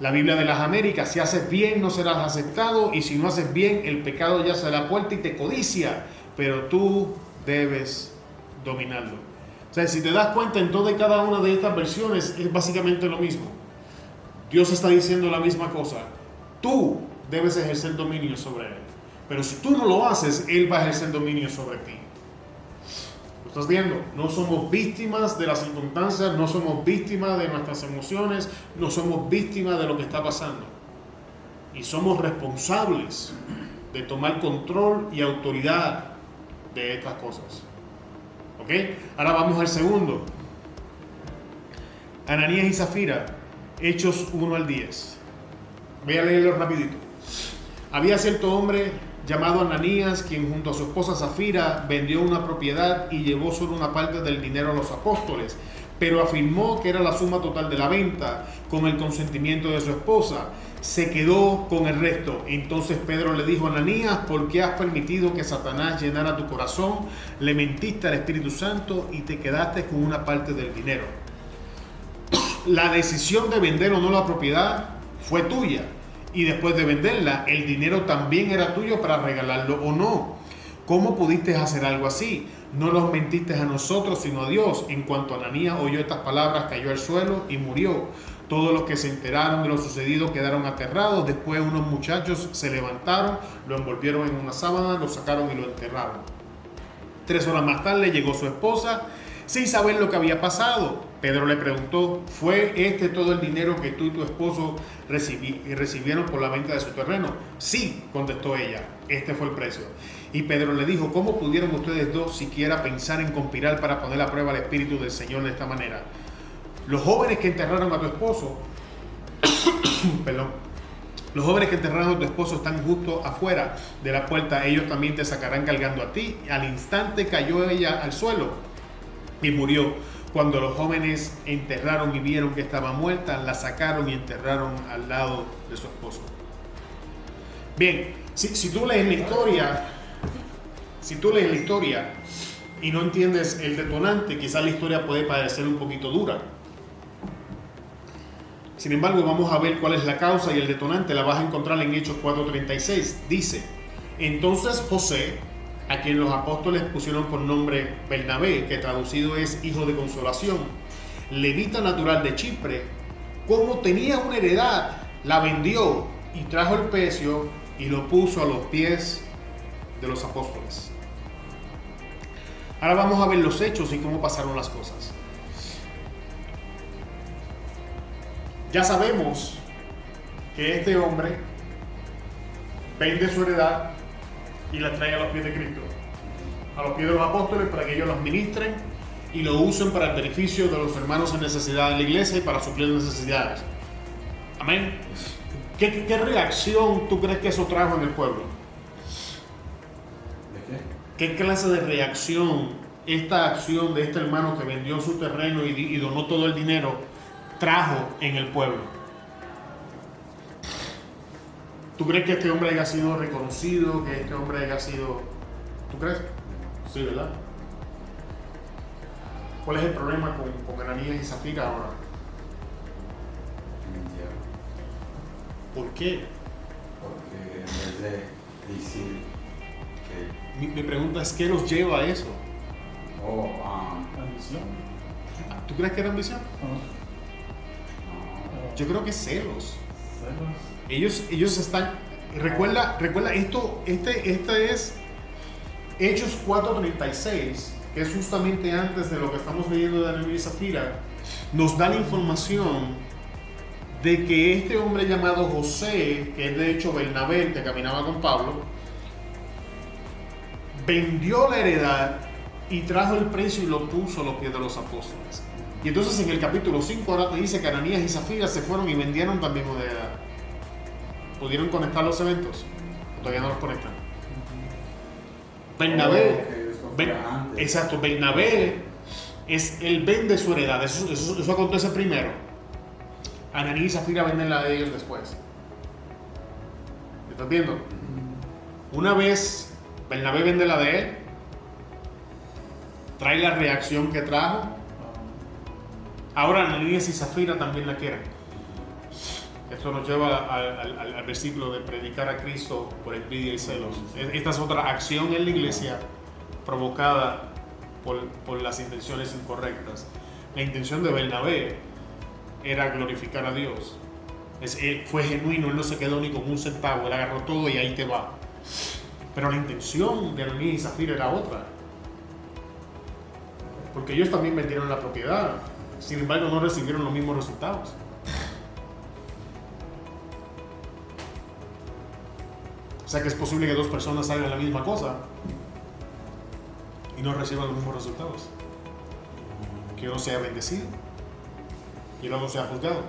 La Biblia de las Américas, si haces bien no serás aceptado, y si no haces bien el pecado ya se da puerta y te codicia, pero tú debes dominarlo. O sea, si te das cuenta, en toda y cada una de estas versiones es básicamente lo mismo. Dios está diciendo la misma cosa. Tú debes ejercer dominio sobre él. Pero si tú no lo haces, él va a ejercer dominio sobre ti. ¿Lo estás viendo? No somos víctimas de las circunstancias, no somos víctimas de nuestras emociones, no somos víctimas de lo que está pasando. Y somos responsables de tomar control y autoridad de estas cosas. ¿Ok? Ahora vamos al segundo. Ananías y Zafira, Hechos 1 al 10. Voy a leerlo rapidito. Había cierto hombre llamado Ananías, quien junto a su esposa Zafira vendió una propiedad y llevó solo una parte del dinero a los apóstoles, pero afirmó que era la suma total de la venta. Con el consentimiento de su esposa se quedó con el resto. Entonces Pedro le dijo a Ananías, ¿por qué has permitido que Satanás llenara tu corazón? Le mentiste al Espíritu Santo y te quedaste con una parte del dinero. La decisión de vender o no la propiedad fue tuya, y después de venderla el dinero también era tuyo para regalarlo o no. ¿Cómo pudiste hacer algo así? No nos mentiste a nosotros sino a Dios. En cuanto Ananías oyó estas palabras, cayó al suelo y murió. Todos los que se enteraron de lo sucedido quedaron aterrados. Después unos muchachos se levantaron, lo envolvieron en una sábana, lo sacaron y lo enterraron. 3 horas más tarde llegó su esposa sin saber lo que había pasado. Pedro le preguntó, ¿fue este todo el dinero que tú y tu esposo recibieron por la venta de su terreno? Sí, contestó ella, este fue el precio. Y Pedro le dijo, ¿cómo pudieron ustedes dos siquiera pensar en conspirar para poner a prueba el Espíritu del Señor de esta manera? Los jóvenes que enterraron a tu esposo, los jóvenes que enterraron a tu esposo están justo afuera de la puerta, ellos también te sacarán cargando a ti. Al instante cayó ella al suelo y murió. Cuando los jóvenes enterraron y vieron que estaba muerta, la sacaron y enterraron al lado de su esposo. Bien, si tú lees la historia y no entiendes el detonante, quizás la historia puede parecer un poquito dura. Sin embargo, vamos a ver cuál es la causa y el detonante. La vas a encontrar en Hechos 4:36. Dice, entonces José, a quien los apóstoles pusieron por nombre Bernabé, que traducido es hijo de consolación, levita natural de Chipre, como tenía una heredad, la vendió y trajo el precio y lo puso a los pies de los apóstoles. Ahora vamos a ver los hechos y cómo pasaron las cosas. Ya sabemos que este hombre vende su heredad y la trae a los pies de Cristo, a los pies de los apóstoles, para que ellos los ministren y lo usen para el beneficio de los hermanos en necesidad de la iglesia y para suplir necesidades. Amén. ¿Qué reacción tú crees que eso trajo en el pueblo? ¿De qué? ¿Qué clase de reacción esta acción de este hermano que vendió su terreno y donó todo el dinero trajo en el pueblo? ¿Tú crees que este hombre haya sido reconocido? ¿Que este hombre haya sido... ¿Tú crees? Sí, ¿verdad? ¿Cuál es el problema con Ananías y Zafira ahora? Mintieron. ¿Por qué? Porque en vez de decir que... Mi pregunta es, ¿qué los lleva a eso? Ambición. ¿Tú crees que era ambición? No. Yo creo que celos. Celos. Ellos están... Recuerda esto, este es Hechos 4:36, que es justamente antes de lo que estamos leyendo de Ananías y Zafira. Nos da la información de que este hombre llamado José, que es de hecho Bernabé, que caminaba con Pablo, vendió la heredad y trajo el precio y lo puso a los pies de los apóstoles. Y entonces en el capítulo 5 ahora te dice que Ananías y Zafira se fueron y vendieron también una heredad. ¿Pudieron conectar los eventos? Todavía no los conectan. Bernabé, exacto, Bernabé es el vende su heredad. Eso acontece primero. Ananías y Zafira venden la de ellos después. ¿Estás viendo? Una vez Bernabé vende la de él, trae la reacción que trajo. Ahora Ananías y Zafira también la quieren. Esto nos lleva al versículo de predicar a Cristo por envidia y celos. Esta es otra acción en la iglesia provocada por las intenciones incorrectas. La intención de Bernabé era glorificar a Dios. Fue genuino, él no se quedó ni con un centavo, él agarró todo y ahí te va. Pero la intención de Ananías y Zafira era otra. Porque ellos también vendieron la propiedad. Sin embargo, no recibieron los mismos resultados. O sea que es posible que dos personas hagan la misma cosa y no reciban los mismos resultados. Que uno sea bendecido y el otro sea juzgado.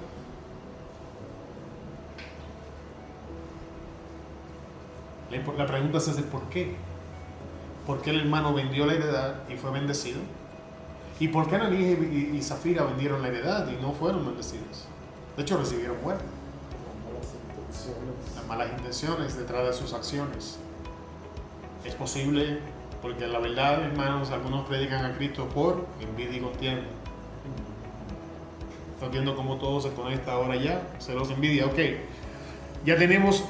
La pregunta es por qué. ¿Por qué el hermano vendió la heredad y fue bendecido? ¿Y por qué Ananías y Zafira vendieron la heredad y no fueron bendecidos? De hecho, recibieron muerte. Las malas intenciones detrás de sus acciones. Es posible, porque la verdad, hermanos, algunos predican a Cristo por envidia y contienda. Están viendo cómo todo se conecta ahora ya. Celos, envidia, ok. Ya tenemos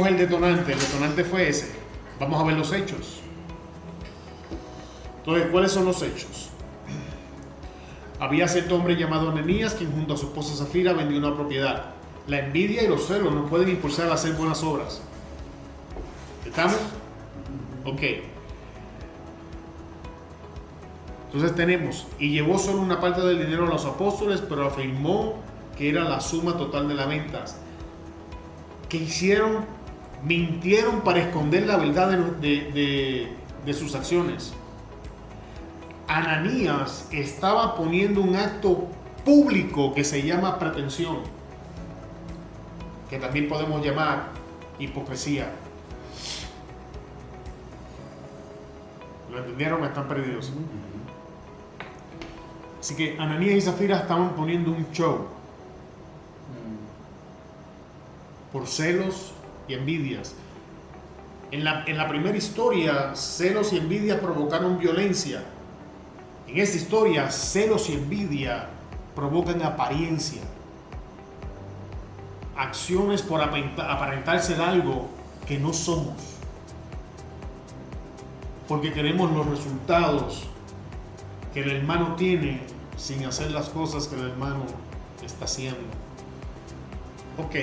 el detonante. El detonante fue ese. Vamos a ver los hechos. Entonces, ¿cuáles son los hechos? Había cierto hombre llamado Ananías, quien junto a su esposa Zafira vendió una propiedad. La envidia y los celos nos pueden impulsar a hacer buenas obras. ¿Estamos? Ok. Entonces tenemos, y llevó solo una parte del dinero a los apóstoles, pero afirmó que era la suma total de las ventas. ¿Qué hicieron? Mintieron para esconder la verdad de sus acciones. Ananías estaba poniendo un acto público que se llama pretensión, que también podemos llamar hipocresía. ¿Lo entendieron? Están perdidos. Así que Ananías y Zafira estaban poniendo un show por celos y envidias. En la primera historia, celos y envidia provocaron violencia. En esta historia, celos y envidia provocan apariencia. Acciones por aparentarse de algo que no somos. Porque queremos los resultados que el hermano tiene sin hacer las cosas que el hermano está haciendo. Ok.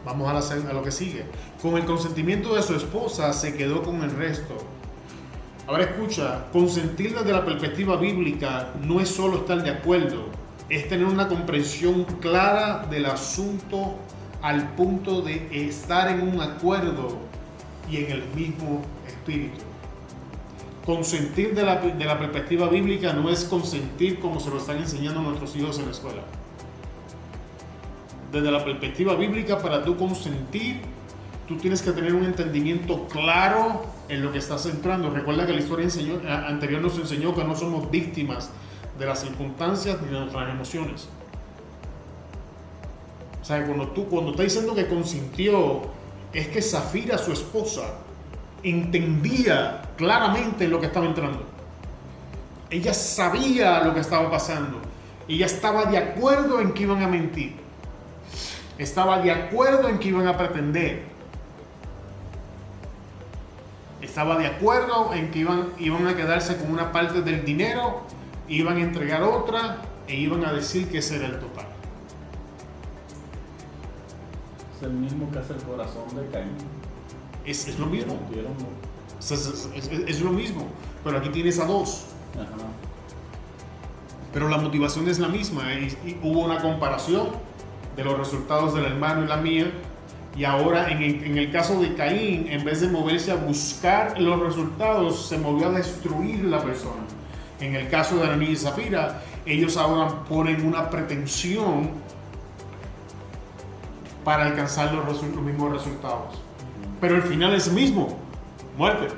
Vamos a lo que sigue. Con el consentimiento de su esposa se quedó con el resto. Ahora escucha, consentir desde la perspectiva bíblica no es solo estar de acuerdo, es tener una comprensión clara del asunto al punto de estar en un acuerdo y en el mismo espíritu. Consentir de la perspectiva bíblica no es consentir como se lo están enseñando a nuestros hijos en la escuela. Desde la perspectiva bíblica, para tú consentir, tú tienes que tener un entendimiento claro en lo que estás entrando. Recuerda que la historia anterior nos enseñó que no somos víctimas de las circunstancias ni de nuestras emociones. O sea, cuando está diciendo que consintió, es que Zafira, su esposa, entendía claramente lo que estaba entrando. Ella sabía lo que estaba pasando. Ella estaba de acuerdo en que iban a mentir. Estaba de acuerdo en que iban a pretender. Estaba de acuerdo en que iban a quedarse con una parte del dinero, iban a entregar otra e iban a decir que ese era el total. Es el mismo que hace el corazón de Caín. Es lo mismo. Es lo mismo. Pero aquí tienes a dos. Ajá. Pero la motivación es la misma. Y hubo una comparación de los resultados del hermano y la mía. Y ahora en el caso de Caín, en vez de moverse a buscar los resultados, se movió a destruir la persona. En el caso de Ananías y Zafira, ellos ahora ponen una pretensión para alcanzar los mismos resultados. Pero el final es el mismo, muerte.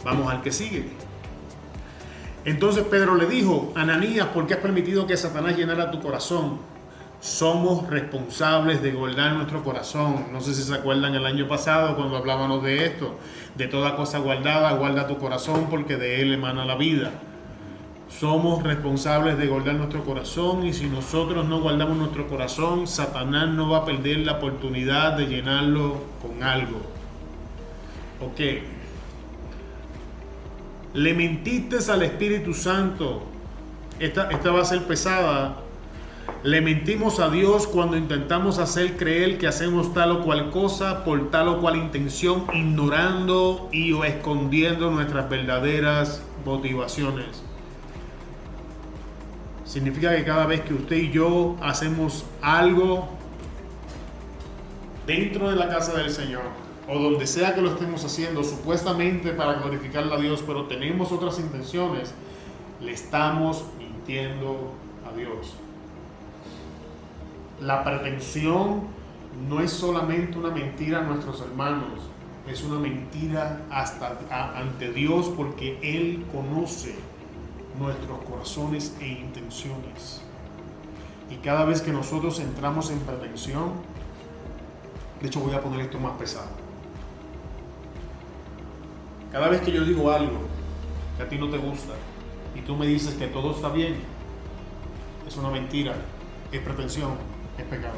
Vamos al que sigue. Entonces Pedro le dijo: Ananías, ¿por qué has permitido que Satanás llenara tu corazón? Somos responsables de guardar nuestro corazón. No sé si se acuerdan el año pasado cuando hablábamos de esto. De toda cosa guardada, guarda tu corazón porque de él emana la vida. Somos responsables de guardar nuestro corazón, y si nosotros no guardamos nuestro corazón, Satanás no va a perder la oportunidad de llenarlo con algo. Ok. Le mentiste al Espíritu Santo. Esta va a ser pesada. Le mentimos a Dios cuando intentamos hacer creer que hacemos tal o cual cosa por tal o cual intención, ignorando y o escondiendo nuestras verdaderas motivaciones. Significa que cada vez que usted y yo hacemos algo dentro de la casa del Señor, o donde sea que lo estemos haciendo, supuestamente para glorificarle a Dios, pero tenemos otras intenciones, le estamos mintiendo a Dios. La pretensión no es solamente una mentira a nuestros hermanos, es una mentira ante Dios, porque Él conoce nuestros corazones e intenciones. Y cada vez que nosotros entramos en pretensión, de hecho voy a poner esto más pesado. Cada vez que yo digo algo que a ti no te gusta y tú me dices que todo está bien, es una mentira, es pretensión, es pecado.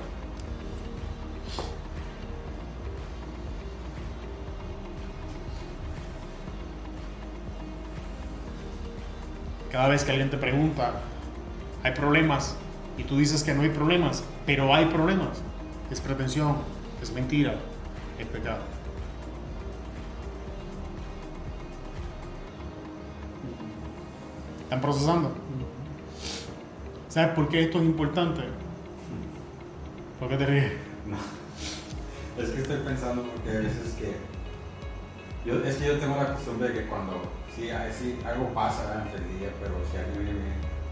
Cada vez que alguien te pregunta, ¿hay problemas? Y tú dices que no hay problemas, pero hay problemas. Es pretensión, es mentira, es pecado. ¿Están procesando? ¿Sabes por qué esto es importante? ¿Por qué te ríes? No. Es que estoy pensando porque a veces yo tengo la costumbre de que cuando sí, algo pasa durante el día, pero si alguien viene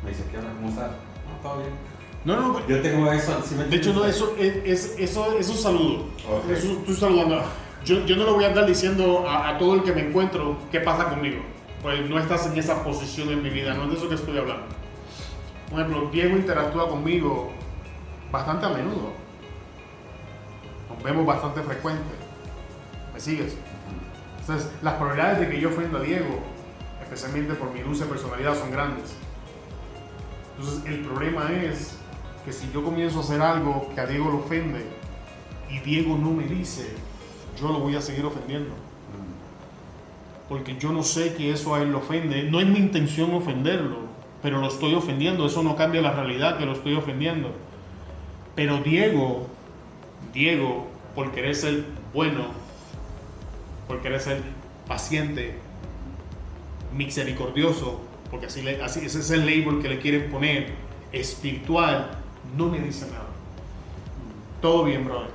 me dice, ¿qué onda? ¿Cómo estás? No, todo bien. No. Yo tengo eso. ¿Sí de hecho, no, eso es un saludo. Okay. Eso estoy saludando. Yo no le voy a andar diciendo a todo el que me encuentro qué pasa conmigo. Pues no estás en esa posición en mi vida, no es de eso que estoy hablando. Por ejemplo, Diego interactúa conmigo bastante a menudo. Nos vemos bastante frecuente. ¿Me sigues? Entonces, las probabilidades de que yo ofenda a Diego, especialmente por mi dulce personalidad, son grandes. Entonces, el problema es que si yo comienzo a hacer algo que a Diego lo ofende y Diego no me dice, yo lo voy a seguir ofendiendo. Porque yo no sé que eso a él lo ofende. No es mi intención ofenderlo, pero lo estoy ofendiendo. Eso no cambia la realidad que lo estoy ofendiendo. Pero Diego, por querer ser bueno, por querer ser paciente, misericordioso, porque así ese es el label que le quieren poner, espiritual, no me dice nada. Todo bien, brother.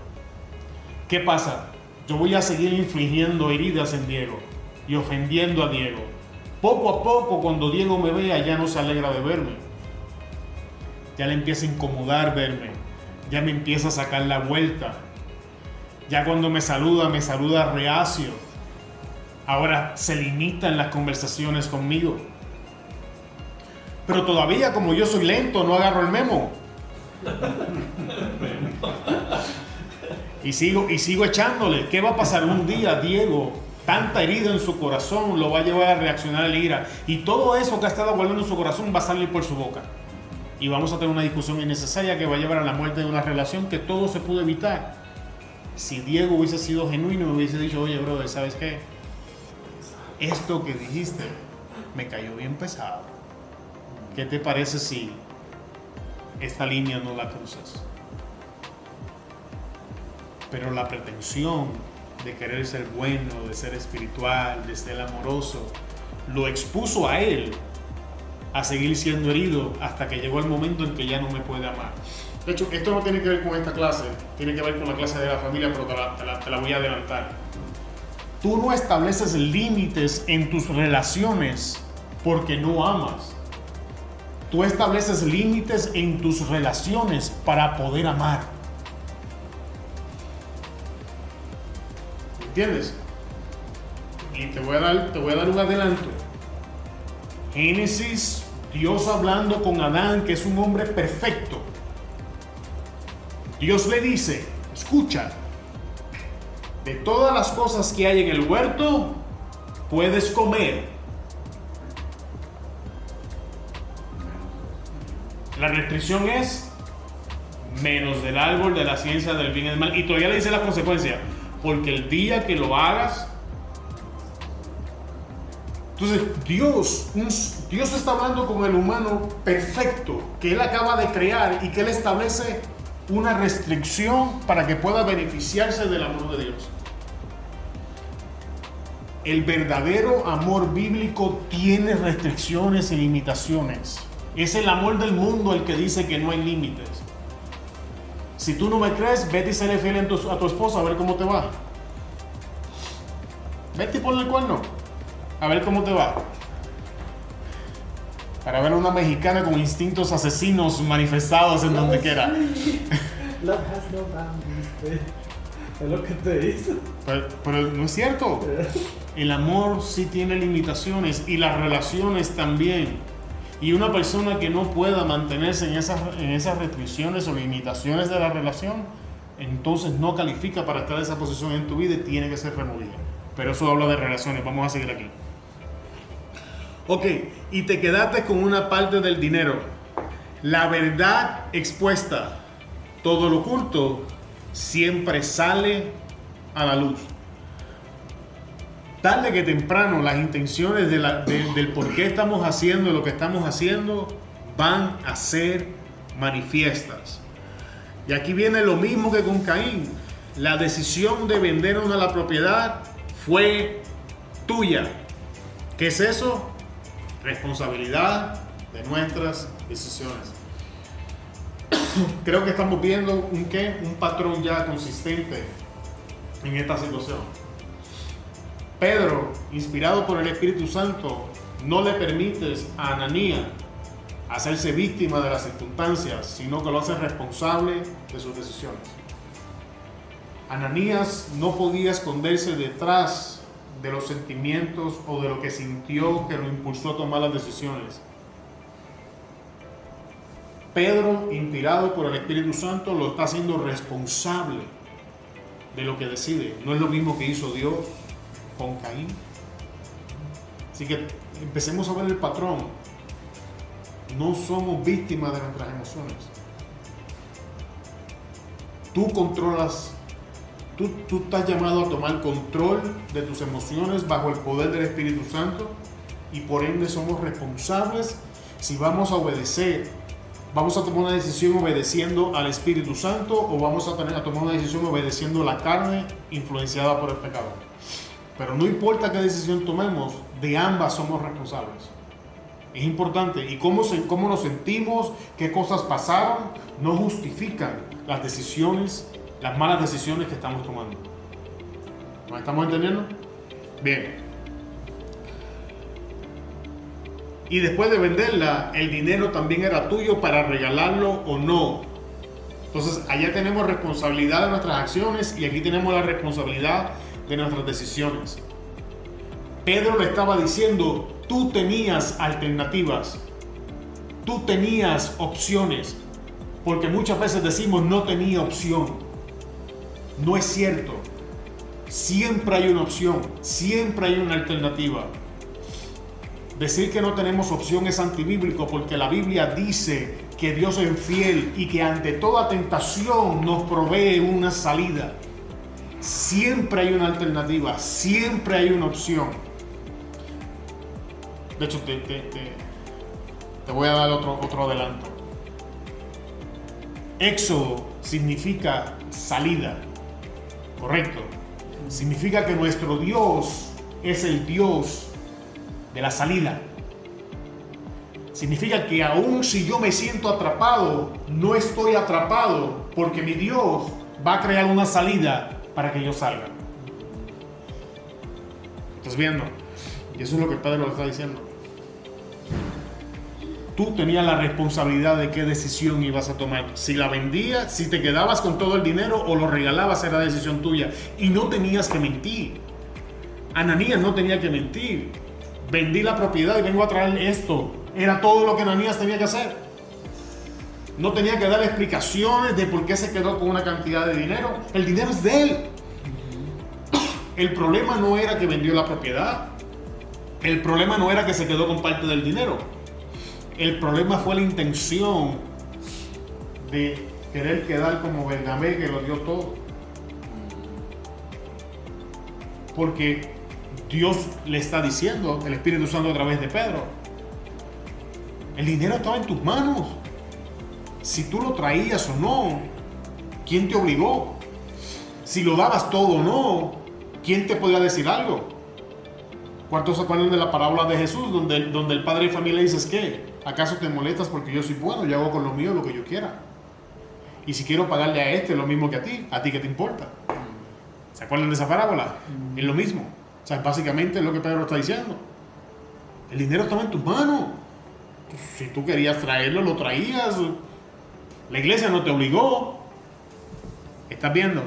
¿Qué pasa? Yo voy a seguir infligiendo heridas en Diego y ofendiendo a Diego. Poco a poco, cuando Diego me vea, ya no se alegra de verme. Ya le empieza a incomodar verme. Ya me empieza a sacar la vuelta. Ya cuando me saluda reacio. Ahora se limita en las conversaciones conmigo. Pero todavía, como yo soy lento, no agarro el memo. Y sigo echándole. ¿Qué va a pasar? Un día Diego, tanta herida en su corazón, lo va a llevar a reaccionar a la ira. Y todo eso que ha estado guardando en su corazón va a salir por su boca. Y vamos a tener una discusión innecesaria que va a llevar a la muerte de una relación que todo se pudo evitar. Si Diego hubiese sido genuino, me hubiese dicho, oye, brother, ¿sabes qué? Esto que dijiste me cayó bien pesado. ¿Qué te parece si esta línea no la cruzas? Pero la pretensión de querer ser bueno, de ser espiritual, de ser amoroso, lo expuso a él a seguir siendo herido hasta que llegó el momento en que ya no me puede amar. De hecho, esto no tiene que ver con esta clase, tiene que ver con la clase de la familia, pero te la voy a adelantar. Tú no estableces límites en tus relaciones porque no amas. Tú estableces límites en tus relaciones para poder amar. ¿Entiendes? Y te voy a dar un adelanto. Génesis, Dios hablando con Adán, que es un hombre perfecto. Dios le dice, escucha, de todas las cosas que hay en el huerto, puedes comer. La restricción es menos del árbol de la ciencia del bien y del mal. Y todavía le dice la consecuencia, porque el día que lo hagas. Entonces Dios está hablando con el humano perfecto que Él acaba de crear y que Él establece una restricción para que pueda beneficiarse del amor de Dios. El verdadero amor bíblico tiene restricciones y limitaciones. Es el amor del mundo el que dice que no hay límites. Si tú no me crees, vete y séle fiel a tu esposa a ver cómo te va. Vete y ponle el cuerno a ver cómo te va. Para ver a una mexicana con instintos asesinos manifestados en donde quiera. Love has no boundaries. Es lo que te dice. Pero no es cierto. El amor sí tiene limitaciones y las relaciones también. Y una persona que no pueda mantenerse en esas restricciones o limitaciones de la relación, entonces no califica para estar en esa posición en tu vida y tiene que ser removida. Pero eso habla de relaciones. Vamos a seguir aquí. Ok, y te quedaste con una parte del dinero. La verdad expuesta, todo lo oculto, siempre sale a la luz. Tarde que temprano, las intenciones del por qué estamos haciendo lo que estamos haciendo van a ser manifiestas. Y aquí viene lo mismo que con Caín. La decisión de vendernos la propiedad fue tuya. ¿Qué es eso? Responsabilidad de nuestras decisiones. Creo que estamos viendo un patrón ya consistente en esta situación. Pedro, inspirado por el Espíritu Santo, no le permites a Ananías hacerse víctima de las circunstancias, sino que lo hace responsable de sus decisiones. Ananías no podía esconderse detrás de los sentimientos o de lo que sintió que lo impulsó a tomar las decisiones. Pedro, inspirado por el Espíritu Santo, lo está haciendo responsable de lo que decide. No es lo mismo que hizo Dios con Caín. Así que empecemos a ver el patrón. No somos víctimas de nuestras emociones. Tú controlas. Tú estás llamado a tomar control de tus emociones bajo el poder del Espíritu Santo y por ende somos responsables si vamos a obedecer. ¿Vamos a tomar una decisión obedeciendo al Espíritu Santo o vamos a tomar una decisión obedeciendo la carne influenciada por el pecado? Pero no importa qué decisión tomemos, de ambas somos responsables. Es importante. Y cómo nos sentimos, qué cosas pasaron, no justifican las decisiones, las malas decisiones que estamos tomando. ¿Nos estamos entendiendo? Bien. Y después de venderla, el dinero también era tuyo para regalarlo o no. Entonces, allá tenemos responsabilidad de nuestras acciones y aquí tenemos la responsabilidad de nuestras decisiones. Pedro le estaba diciendo, tú tenías alternativas, tú tenías opciones, porque muchas veces decimos no tenía opción. No es cierto. Siempre hay una opción, siempre hay una alternativa. Decir que no tenemos opción es antibíblico porque la Biblia dice que Dios es fiel y que ante toda tentación nos provee una salida. Siempre hay una alternativa, siempre hay una opción. De hecho, te voy a dar otro adelanto. Éxodo significa salida, correcto. Significa que nuestro Dios es el Dios de la salida. Significa que aun si yo me siento atrapado, no estoy atrapado porque mi Dios va a crear una salida para que yo salga. ¿Estás viendo? Y eso es lo que Pedro le está diciendo. Tú tenías la responsabilidad de qué decisión ibas a tomar. Si la vendías, si te quedabas con todo el dinero o lo regalabas, era decisión tuya. Y no tenías que mentir. Ananías no tenía que mentir. Vendí la propiedad y vengo a traer esto. Era todo lo que Ananías tenía que hacer. No tenía que dar explicaciones de por qué se quedó con una cantidad de dinero. El dinero es de él. El problema no era que vendió la propiedad. El problema no era que se quedó con parte del dinero. El problema fue la intención de querer quedar como Bernabé, que lo dio todo. Porque Dios le está diciendo, el Espíritu Santo a través de Pedro, el dinero estaba en tus manos. Si tú lo traías o no, ¿quién te obligó? Si lo dabas todo o no, ¿quién te podía decir algo? ¿Cuántos se acuerdan de la parábola de Jesús, donde el padre de familia dice, ¿qué? ¿Acaso te molestas porque yo soy bueno? Yo hago con lo mío lo que yo quiera. Y si quiero pagarle a este lo mismo que a ti qué te importa. ¿Se acuerdan de esa parábola? Es lo mismo. O sea, básicamente es lo que Pedro está diciendo. El dinero estaba en tus manos. Si tú querías traerlo, lo traías. La iglesia no te obligó. ¿Estás viendo?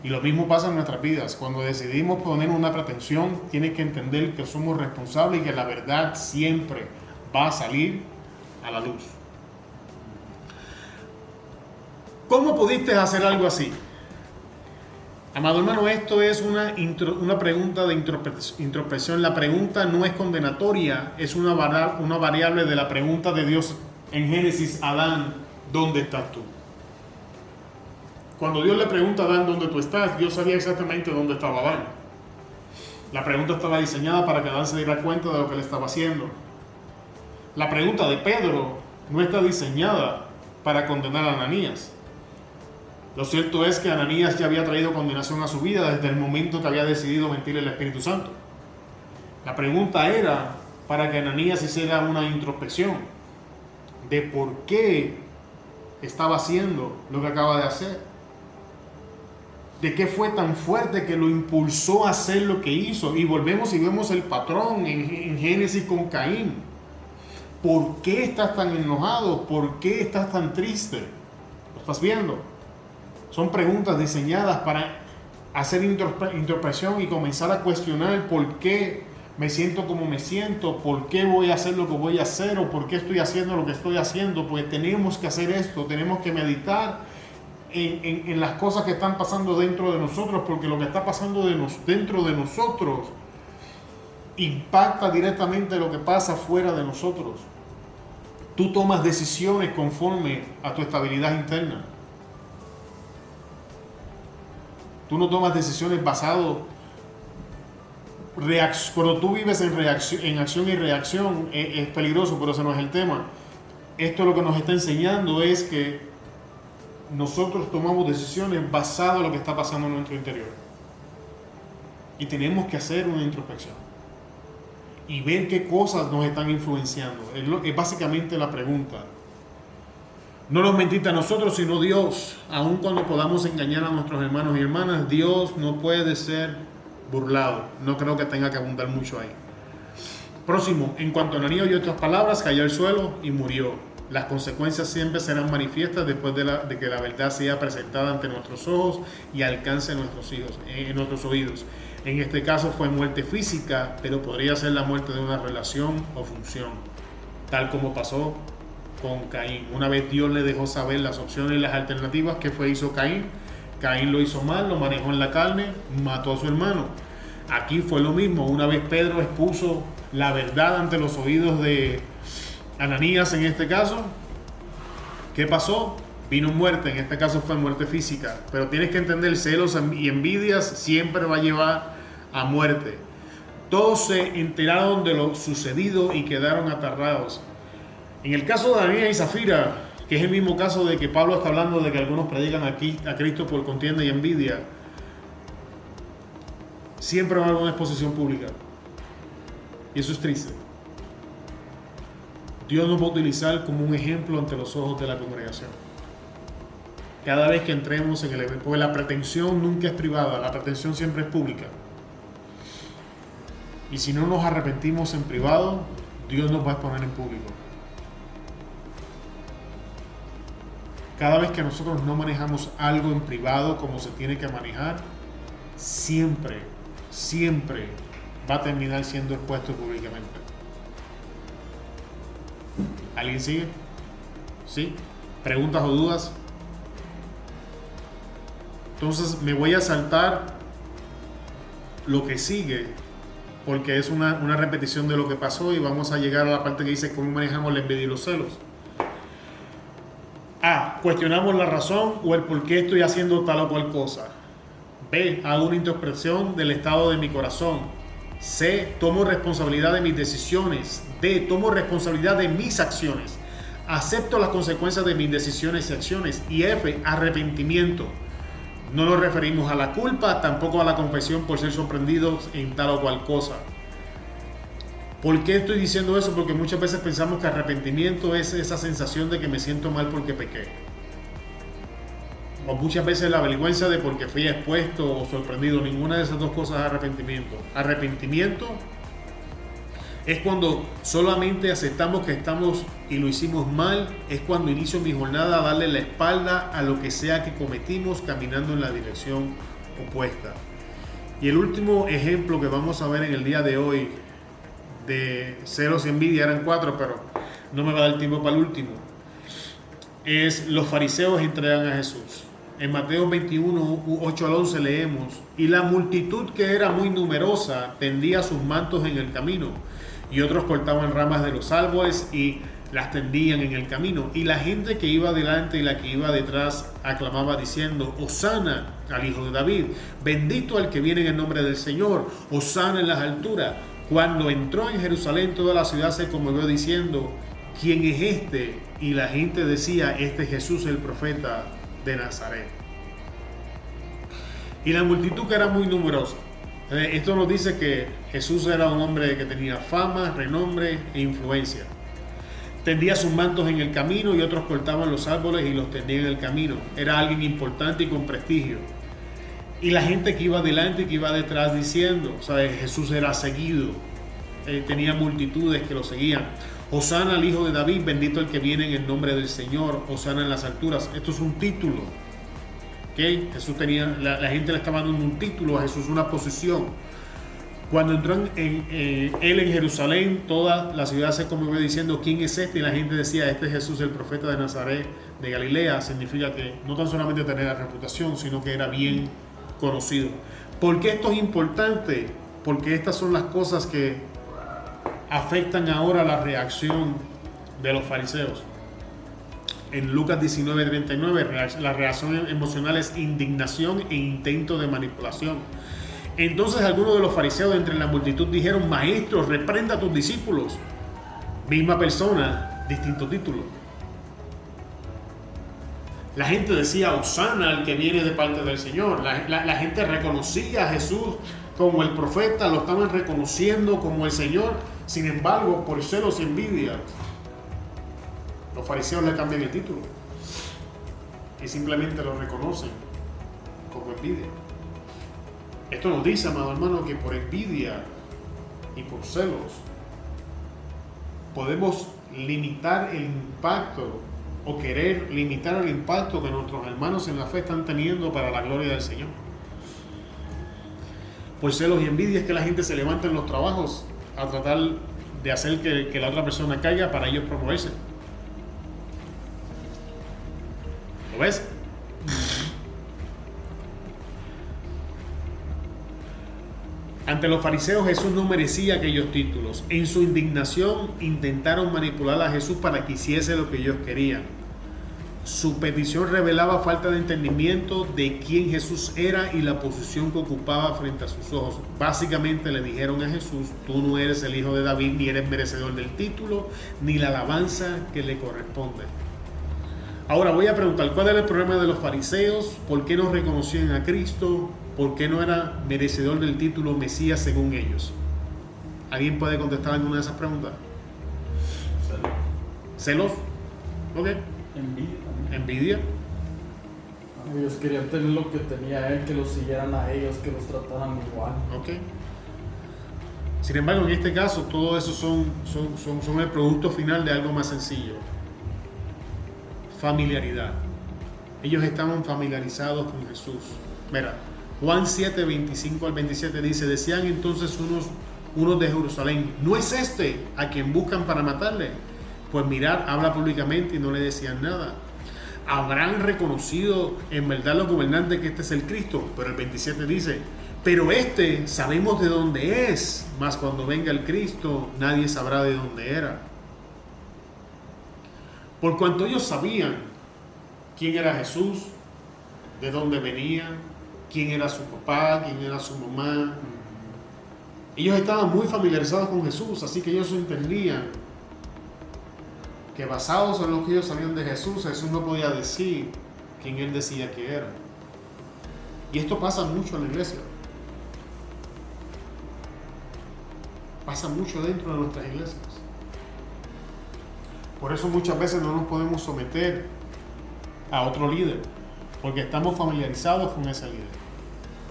Y lo mismo pasa en nuestras vidas. Cuando decidimos poner una pretensión, tienes que entender que somos responsables y que la verdad siempre va a salir a la luz. ¿Cómo pudiste hacer algo así? Amado hermano, esto es una pregunta de introspección. La pregunta no es condenatoria, es una variable de la pregunta de Dios en Génesis a Adán, ¿dónde estás tú? Cuando Dios le pregunta a Adán dónde tú estás, Dios sabía exactamente dónde estaba Adán. La pregunta estaba diseñada para que Adán se diera cuenta de lo que él estaba haciendo. La pregunta de Pedro no está diseñada para condenar a Ananías. Lo cierto es que Ananías ya había traído condenación a su vida desde el momento que había decidido mentirle al Espíritu Santo. La pregunta era para que Ananías hiciera una introspección de por qué estaba haciendo lo que acaba de hacer. De qué fue tan fuerte que lo impulsó a hacer lo que hizo. Y volvemos y vemos el patrón en Génesis con Caín. ¿Por qué estás tan enojado? ¿Por qué estás tan triste? ¿Lo estás viendo? Son preguntas diseñadas para hacer introspección y comenzar a cuestionar por qué me siento como me siento, por qué voy a hacer lo que voy a hacer o por qué estoy haciendo lo que estoy haciendo. Pues tenemos que hacer esto, tenemos que meditar en las cosas que están pasando dentro de nosotros, porque lo que está pasando dentro de nosotros impacta directamente lo que pasa fuera de nosotros. Tú tomas decisiones conforme a tu estabilidad interna. Tú no tomas decisiones basadas cuando tú vives en acción y reacción es peligroso, pero ese no es el tema. Esto lo que nos está enseñando es que nosotros tomamos decisiones basadas en lo que está pasando en nuestro interior. Y tenemos que hacer una introspección y ver qué cosas nos están influenciando. Es básicamente la pregunta. No nos mentiste a nosotros, sino Dios. Aun cuando podamos engañar a nuestros hermanos y hermanas, Dios no puede ser burlado. No creo que tenga que abundar mucho ahí. Próximo. En cuanto Ananías oyó estas palabras, cayó al suelo y murió. Las consecuencias siempre serán manifiestas después de que la verdad sea presentada ante nuestros ojos y alcance nuestros oídos. En este caso fue muerte física, pero podría ser la muerte de una relación o función, tal como pasó con Caín. Una vez Dios le dejó saber las opciones y las alternativas, ¿qué hizo Caín? Caín lo hizo mal, lo manejó en la carne, mató a su hermano. Aquí fue lo mismo. Una vez Pedro expuso la verdad ante los oídos de Ananías, en este caso, ¿qué pasó? Vino muerte, en este caso fue muerte física. Pero tienes que entender, celos y envidias siempre va a llevar a muerte. Todos se enteraron de lo sucedido y quedaron aterrados. En el caso de Ananías y Zafira, que es el mismo caso de que Pablo está hablando de que algunos predican aquí a Cristo por contienda y envidia, siempre va a haber una exposición pública. Y eso es triste. Dios nos va a utilizar como un ejemplo ante los ojos de la congregación. Cada vez que entremos en el evento, porque la pretensión nunca es privada, la pretensión siempre es pública. Y si no nos arrepentimos en privado, Dios nos va a exponer en público. Cada vez que nosotros no manejamos algo en privado como se tiene que manejar, siempre va a terminar siendo expuesto públicamente. ¿Alguien sigue? ¿Sí? ¿Preguntas o dudas? Entonces me voy a saltar lo que sigue, porque es una repetición de lo que pasó, y vamos a llegar a la parte que dice cómo manejamos la envidia y los celos. A. Cuestionamos la razón o el por qué estoy haciendo tal o cual cosa. B. Hago una introspección del estado de mi corazón. C. Tomo responsabilidad de mis decisiones. D. Tomo responsabilidad de mis acciones. Acepto las consecuencias de mis decisiones y acciones. Y F. Arrepentimiento. No nos referimos a la culpa, tampoco a la confesión por ser sorprendidos en tal o cual cosa. ¿Por qué estoy diciendo eso? Porque muchas veces pensamos que arrepentimiento es esa sensación de que me siento mal porque pequé. O muchas veces la vergüenza de porque fui expuesto o sorprendido. Ninguna de esas dos cosas es arrepentimiento. Arrepentimiento es cuando solamente aceptamos que estamos y lo hicimos mal. Es cuando inicio mi jornada a darle la espalda a lo que sea que cometimos, caminando en la dirección opuesta. Y el último ejemplo que vamos a ver en el día de hoy de celos y envidia, eran 4, pero no me va a dar tiempo para el último, es los fariseos entregan a Jesús. En Mateo 21, 8 al 11 leemos: y la multitud, que era muy numerosa, tendía sus mantos en el camino, y otros cortaban ramas de los árboles y las tendían en el camino. Y la gente que iba delante y la que iba detrás aclamaba diciendo: Hosana al Hijo de David, bendito el que viene en el nombre del Señor, Hosana en las alturas. Cuando entró en Jerusalén, toda la ciudad se conmovió diciendo: ¿quién es este? Y la gente decía: este es Jesús, el profeta de Nazaret. Y la multitud, que era muy numerosa. Esto nos dice que Jesús era un hombre que tenía fama, renombre e influencia. Tendía sus mantos en el camino, y otros cortaban los árboles y los tendían en el camino. Era alguien importante y con prestigio. Y la gente que iba delante y que iba detrás diciendo, o sea, Jesús era seguido, tenía multitudes que lo seguían. Hosana al Hijo de David, bendito el que viene en el nombre del Señor, Hosana en las alturas. Esto es un título, ¿okay? Jesús tenía, la gente le estaba dando un título a Jesús, una posición. Cuando entró él en Jerusalén, toda la ciudad se conmovió diciendo: ¿quién es este? Y la gente decía: este es Jesús, el profeta de Nazaret de Galilea. Significa que no tan solamente tenía la reputación, sino que era bien conocido. ¿Por qué esto es importante? Porque estas son las cosas que afectan ahora la reacción de los fariseos. En Lucas 19:39, la reacción emocional es indignación e intento de manipulación. Entonces algunos de los fariseos entre la multitud dijeron: Maestro, reprenda a tus discípulos. Misma persona, distinto título. La gente decía: Hosana al que viene de parte del Señor. La gente reconocía a Jesús como el profeta, lo estaban reconociendo como el Señor. Sin embargo, por celos y envidia, los fariseos le cambian el título y simplemente lo reconocen como envidia. Esto nos dice, amado hermano, que por envidia y por celos podemos limitar el impacto o querer limitar el impacto que nuestros hermanos en la fe están teniendo para la gloria del Señor. Por celos y envidia es que la gente se levanta en los trabajos a tratar de hacer que la otra persona caiga para ellos promoverse. ¿Lo ves? Ante los fariseos, Jesús no merecía aquellos títulos. En su indignación intentaron manipular a Jesús para que hiciese lo que ellos querían. Su petición revelaba falta de entendimiento de quién Jesús era y la posición que ocupaba frente a sus ojos. Básicamente le dijeron a Jesús: tú no eres el Hijo de David, ni eres merecedor del título, ni la alabanza que le corresponde. Ahora voy a preguntar, ¿cuál era el problema de los fariseos? ¿Por qué no reconocían a Cristo? ¿Por qué no era merecedor del título Mesías según ellos? ¿Alguien puede contestar alguna de esas preguntas? ¿Celos? Ok. Envidia. Ellos querían tener lo que tenía él, que los siguieran a ellos, que los trataran igual. Ok. Sin embargo, en este caso, todo eso son el producto final de algo más sencillo. Familiaridad. Ellos estaban familiarizados con Jesús. Mira, Juan 7, 25 al 27 dice: decían entonces unos de Jerusalén: ¿no es este a quien buscan para matarle? Pues mirad, habla públicamente, y no le decían nada. habrán reconocido en verdad los gobernantes que este es el Cristo. Pero el 27 dice, pero este sabemos de dónde es, mas cuando venga el Cristo nadie sabrá de dónde era. Por cuanto ellos sabían quién era Jesús, de dónde venía, quién era su papá, quién era su mamá. Ellos estaban muy familiarizados con Jesús, así que ellos entendían que basados en lo que ellos sabían de Jesús, Jesús no podía decir quién él decía que era. Y esto pasa mucho en la iglesia. Pasa mucho dentro de nuestras iglesias. Por eso muchas veces no nos podemos someter a otro líder, porque estamos familiarizados con ese líder.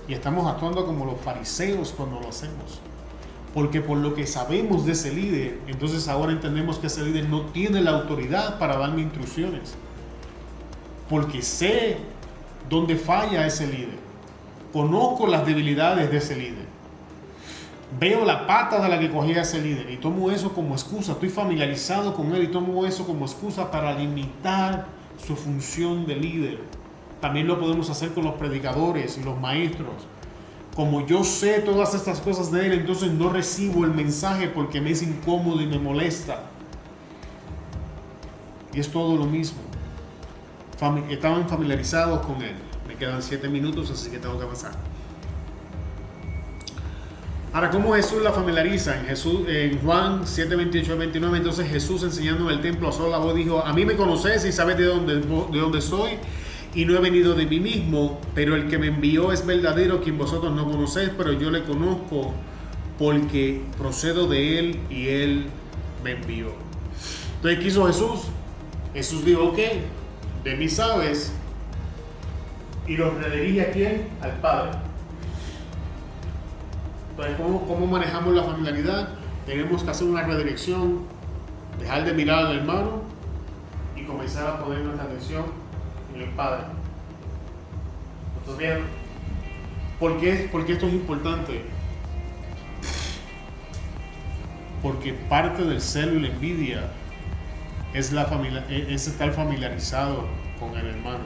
Y estamos actuando como los fariseos cuando lo hacemos. Porque por lo que sabemos de ese líder, entonces ahora entendemos que ese líder no tiene la autoridad para darme instrucciones. Porque sé dónde falla ese líder. Conozco las debilidades de ese líder. Veo la pata de la que cogía ese líder y tomo eso como excusa. Estoy familiarizado con él y tomo eso como excusa para limitar su función de líder. También lo podemos hacer con los predicadores y los maestros. Como yo sé todas estas cosas de él, entonces no recibo el mensaje porque me es incómodo y me molesta. Y es todo lo mismo. Estaban familiarizados con él. Me quedan 7 minutos, así que tengo que avanzar. Ahora, ¿cómo Jesús la familiariza? En Juan 7, 28 al 29, entonces Jesús enseñando en el templo a sola voz dijo, a mí me conocéis y sabéis de dónde soy, y no he venido de mí mismo, pero el que me envió es verdadero, quien vosotros no conocéis, pero yo le conozco porque procedo de él y él me envió. Entonces, ¿qué hizo Jesús? Jesús dijo, ok, de mí sabes, y los redirige a quién? Al Padre. Entonces, ¿cómo manejamos la familiaridad? Tenemos que hacer una redirección, dejar de mirar al hermano y comenzar a poner nuestra atención en el Padre. ¿Estás viendo? ¿Por qué esto es importante? Porque parte del celo y la envidia es estar familiarizado con el hermano.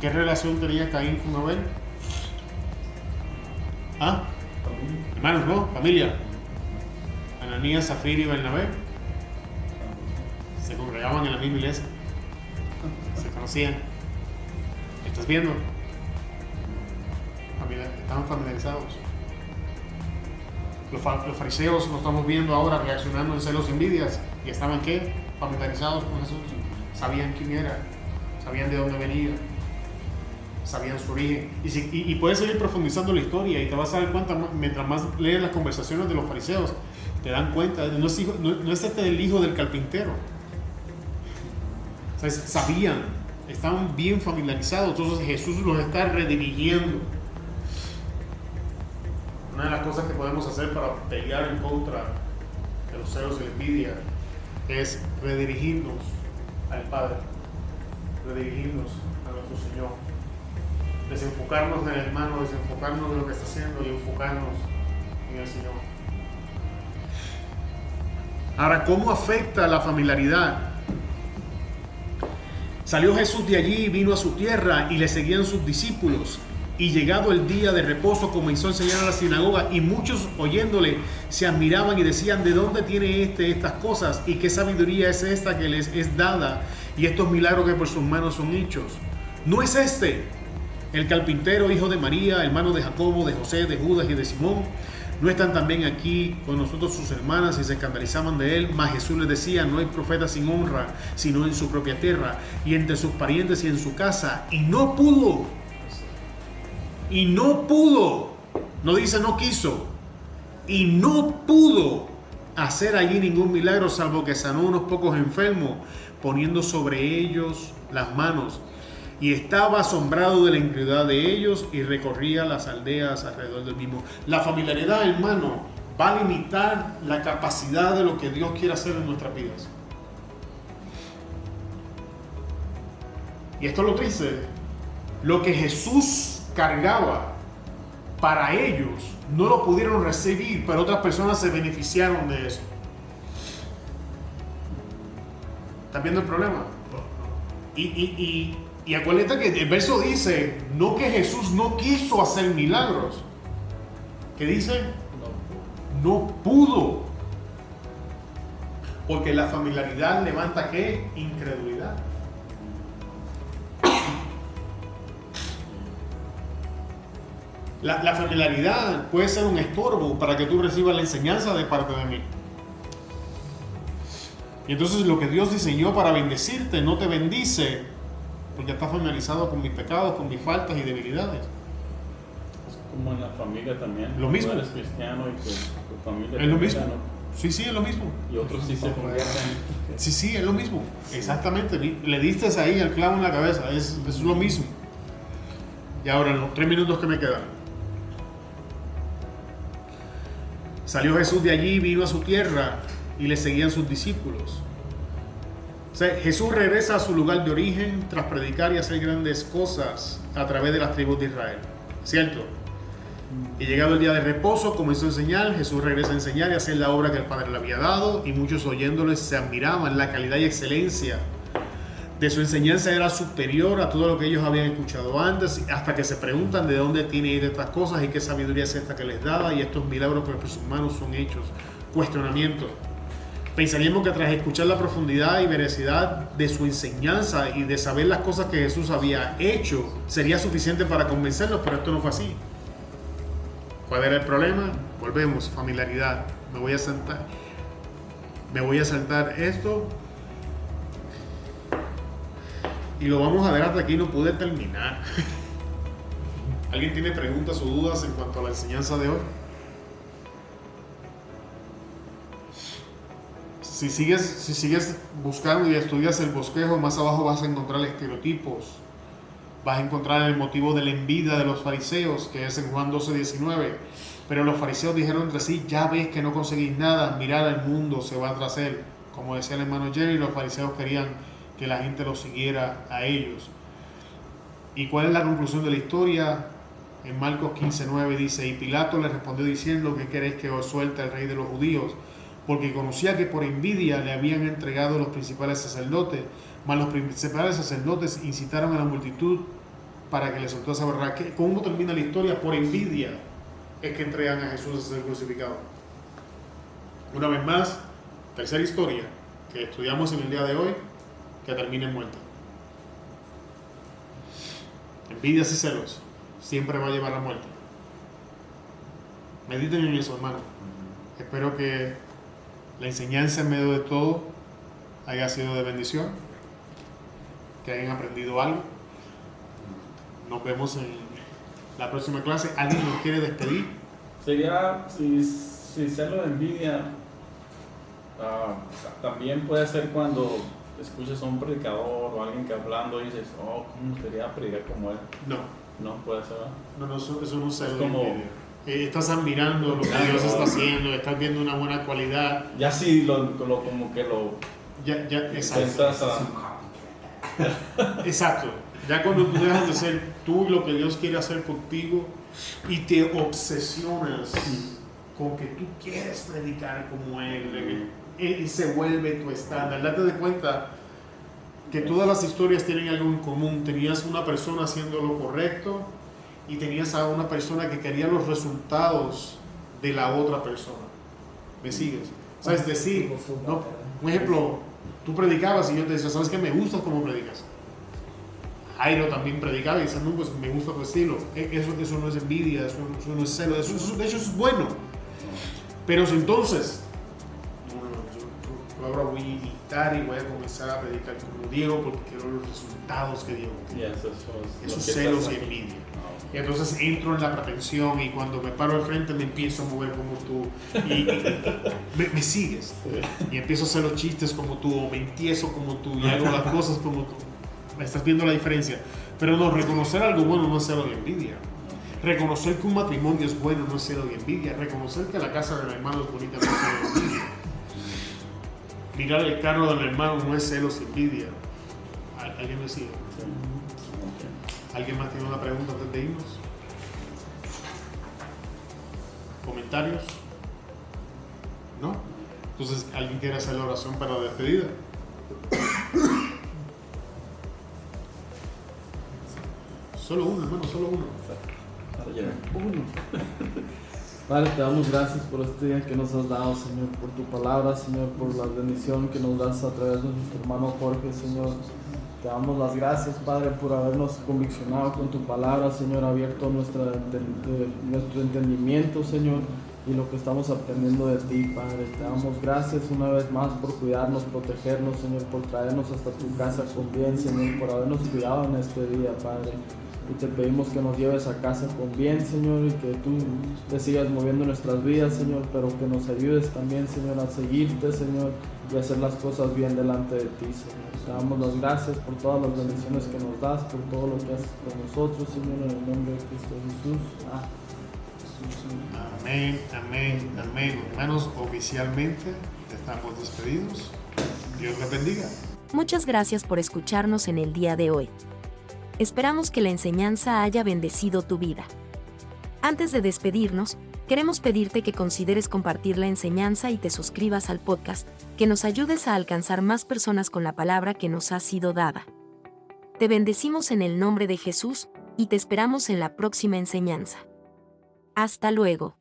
¿Qué relación tenía Caín con Abel? ¿Ah? Hermanos, ¿no? Familia. Ananías, Zafira y Bernabé se congregaban en la misma iglesia. Se conocían. ¿Estás viendo? Estaban familiarizados. Los fariseos lo estamos viendo ahora reaccionando en celos y envidias. ¿Y estaban qué? Familiarizados con Jesús. Sabían quién era. Sabían de dónde venía. Sabían su origen. Y puedes seguir profundizando la historia y te vas a dar cuenta, mientras más lees las conversaciones de los fariseos, te dan cuenta, no es este el hijo del carpintero. O sea, sabían, estaban bien familiarizados, entonces Jesús los está redirigiendo. Una de las cosas que podemos hacer para pelear en contra de los celos y la envidia es redirigirnos al Padre, redirigirnos a nuestro Señor. Desenfocarnos del hermano, desenfocarnos de lo que está haciendo y enfocarnos en el Señor. Ahora, ¿cómo afecta la familiaridad? Salió Jesús de allí y vino a su tierra y le seguían sus discípulos. Y llegado el día de reposo comenzó a enseñar a la sinagoga y muchos oyéndole se admiraban y decían, ¿de dónde tiene estas cosas? ¿Y qué sabiduría es esta que les es dada? Y estos milagros que por sus manos son hechos. ¿No es este el carpintero, hijo de María, hermano de Jacobo, de José, de Judas y de Simón? ¿No están también aquí con nosotros sus hermanas? Y se escandalizaban de él. Mas Jesús les decía, no hay profeta sin honra, sino en su propia tierra, y entre sus parientes y en su casa. Y no pudo, no dice no quiso, y no pudo hacer allí ningún milagro, salvo que sanó unos pocos enfermos, poniendo sobre ellos las manos. Y estaba asombrado de la incredulidad de ellos y recorría las aldeas alrededor del mismo. La familiaridad, hermano, va a limitar la capacidad de lo que Dios quiere hacer en nuestras vidas. Y esto es lo triste. Lo que Jesús cargaba para ellos, no lo pudieron recibir, pero otras personas se beneficiaron de eso. ¿Estás viendo el problema? Y acuérdate que el verso dice, no que Jesús no quiso hacer milagros. ¿Qué dice? No pudo. Porque la familiaridad levanta ¿qué? Incredulidad. La familiaridad puede ser un estorbo para que tú recibas la enseñanza de parte de mí. Y entonces lo que Dios diseñó para bendecirte no te bendice porque estás familiarizado con mis pecados, con mis faltas y debilidades. Como en la familia también. Lo mismo. Tú eres cristiano y tu familia Es lo mismo. ¿no? Sí, es lo mismo. Y otros sí se convierten. Sí, es lo mismo. Exactamente. Le diste ahí el clavo en la cabeza. Es lo mismo. Y ahora, en los 3 minutos que me quedan. Salió Jesús de allí, vino a su tierra y le seguían sus discípulos. O sea, Jesús regresa a su lugar de origen tras predicar y hacer grandes cosas a través de las tribus de Israel. ¿Cierto? Y llegado el día de reposo, comenzó a enseñar. Jesús regresa a enseñar y a hacer la obra que el Padre le había dado, y muchos oyéndoles se admiraban. La calidad y excelencia de su enseñanza era superior a todo lo que ellos habían escuchado antes, hasta que se preguntan de dónde tiene ir estas cosas y qué sabiduría es esta que les da, y estos milagros que los humanos son hechos. Cuestionamiento. Pensaríamos que tras escuchar la profundidad y veracidad de su enseñanza y de saber las cosas que Jesús había hecho, sería suficiente para convencerlos, pero esto no fue así. ¿Cuál era el problema? Volvemos, familiaridad. Me voy a saltar esto y lo vamos a ver hasta aquí. No pude terminar. ¿Alguien tiene preguntas o dudas en cuanto a la enseñanza de hoy? Si sigues buscando y estudias el bosquejo, más abajo vas a encontrar estereotipos. Vas a encontrar el motivo de la envidia de los fariseos, que es en Juan 12:19. Pero los fariseos dijeron entre sí: ya ves que no conseguís nada, mirad al mundo, se va tras él. Como decía el hermano Jerry, los fariseos querían que la gente los siguiera a ellos. ¿Y cuál es la conclusión de la historia? En Marcos 15:9 dice: y Pilato le respondió diciendo: ¿qué queréis que os suelte el rey de los judíos? Porque conocía que por envidia le habían entregado los principales sacerdotes, mas los principales sacerdotes incitaron a la multitud para que le soltase a verdad. ¿Cómo termina la historia? Por envidia es que entregan a Jesús a ser crucificado. Una vez más, tercera historia que estudiamos en el día de hoy, que termina en muerte. Envidias y celos siempre va a llevar a muerte. Mediten en eso, hermano. Espero que la enseñanza en medio de todo haya sido de bendición, que hayan aprendido algo. Nos vemos en la próxima clase. ¿Alguien nos quiere despedir? Sería, si celo de envidia, también puede ser cuando escuchas a un predicador o alguien que hablando y dices: oh, ¿cómo me gustaría predicar como él? No puede ser, ¿no? No, eso no es celo de como... envidia. Estás admirando lo que Dios está haciendo, estás viendo una buena cualidad. Ya sí, como que lo... Exacto. Exacto. Ya cuando tú dejas de ser tú y lo que Dios quiere hacer contigo y te obsesionas con que tú quieres predicar como Él, y se vuelve tu estándar. Date de cuenta que todas las historias tienen algo en común. Tenías una persona haciendo lo correcto y tenías a una persona que quería los resultados de la otra persona. ¿Me sigues? O sea, es decir, ¿no? Un ejemplo, tú predicabas y yo te decía: ¿sabes qué? Me gusta cómo predicas. Jairo también predicaba y decía: no, pues me gusta tu estilo. Eso no es envidia, eso no es celo, eso de hecho es bueno. Pero si entonces, yo ahora voy a imitar y voy a comenzar a predicar como Diego porque quiero los resultados que Diego quiere. Eso es celos y envidia. Y entonces entro en la pretensión y cuando me paro al frente me empiezo a mover como tú y me sigues. Y empiezo a hacer los chistes como tú o me empiezo como tú y hago las cosas como tú. Me estás viendo la diferencia. Pero no, reconocer algo bueno no es celo y envidia. Reconocer que un matrimonio es bueno no es celo y envidia. Reconocer que la casa del hermano es bonita no es celo y envidia. Mirar el carro del hermano no es celos y envidia. ¿Alguien me sigue? ¿Alguien más tiene una pregunta antes de irnos? ¿Comentarios? ¿No? Entonces, ¿alguien quiere hacer la oración para la despedida? Solo uno, hermano, solo uno. Para llegar. Padre, te damos gracias por este día que nos has dado, Señor, por tu palabra, Señor, por la bendición que nos das a través de nuestro hermano Jorge, Señor. Te damos las gracias, Padre, por habernos conviccionado con tu palabra, Señor, abierto nuestro entendimiento, Señor, y lo que estamos aprendiendo de ti, Padre. Te damos gracias una vez más por cuidarnos, protegernos, Señor, por traernos hasta tu casa con bien, Señor, por habernos cuidado en este día, Padre. Y te pedimos que nos lleves a casa con bien, Señor, y que tú te sigas moviendo nuestras vidas, Señor, pero que nos ayudes también, Señor, a seguirte, Señor, y a hacer las cosas bien delante de ti, Señor. Te damos las gracias por todas las bendiciones que nos das, por todo lo que haces por nosotros, Señor, en el nombre de Cristo Jesús. Amén, amén, amén. Hermanos, oficialmente estamos despedidos. Dios les bendiga. Muchas gracias por escucharnos en el día de hoy. Esperamos que la enseñanza haya bendecido tu vida. Antes de despedirnos, queremos pedirte que consideres compartir la enseñanza y te suscribas al podcast, que nos ayudes a alcanzar más personas con la palabra que nos ha sido dada. Te bendecimos en el nombre de Jesús, y te esperamos en la próxima enseñanza. Hasta luego.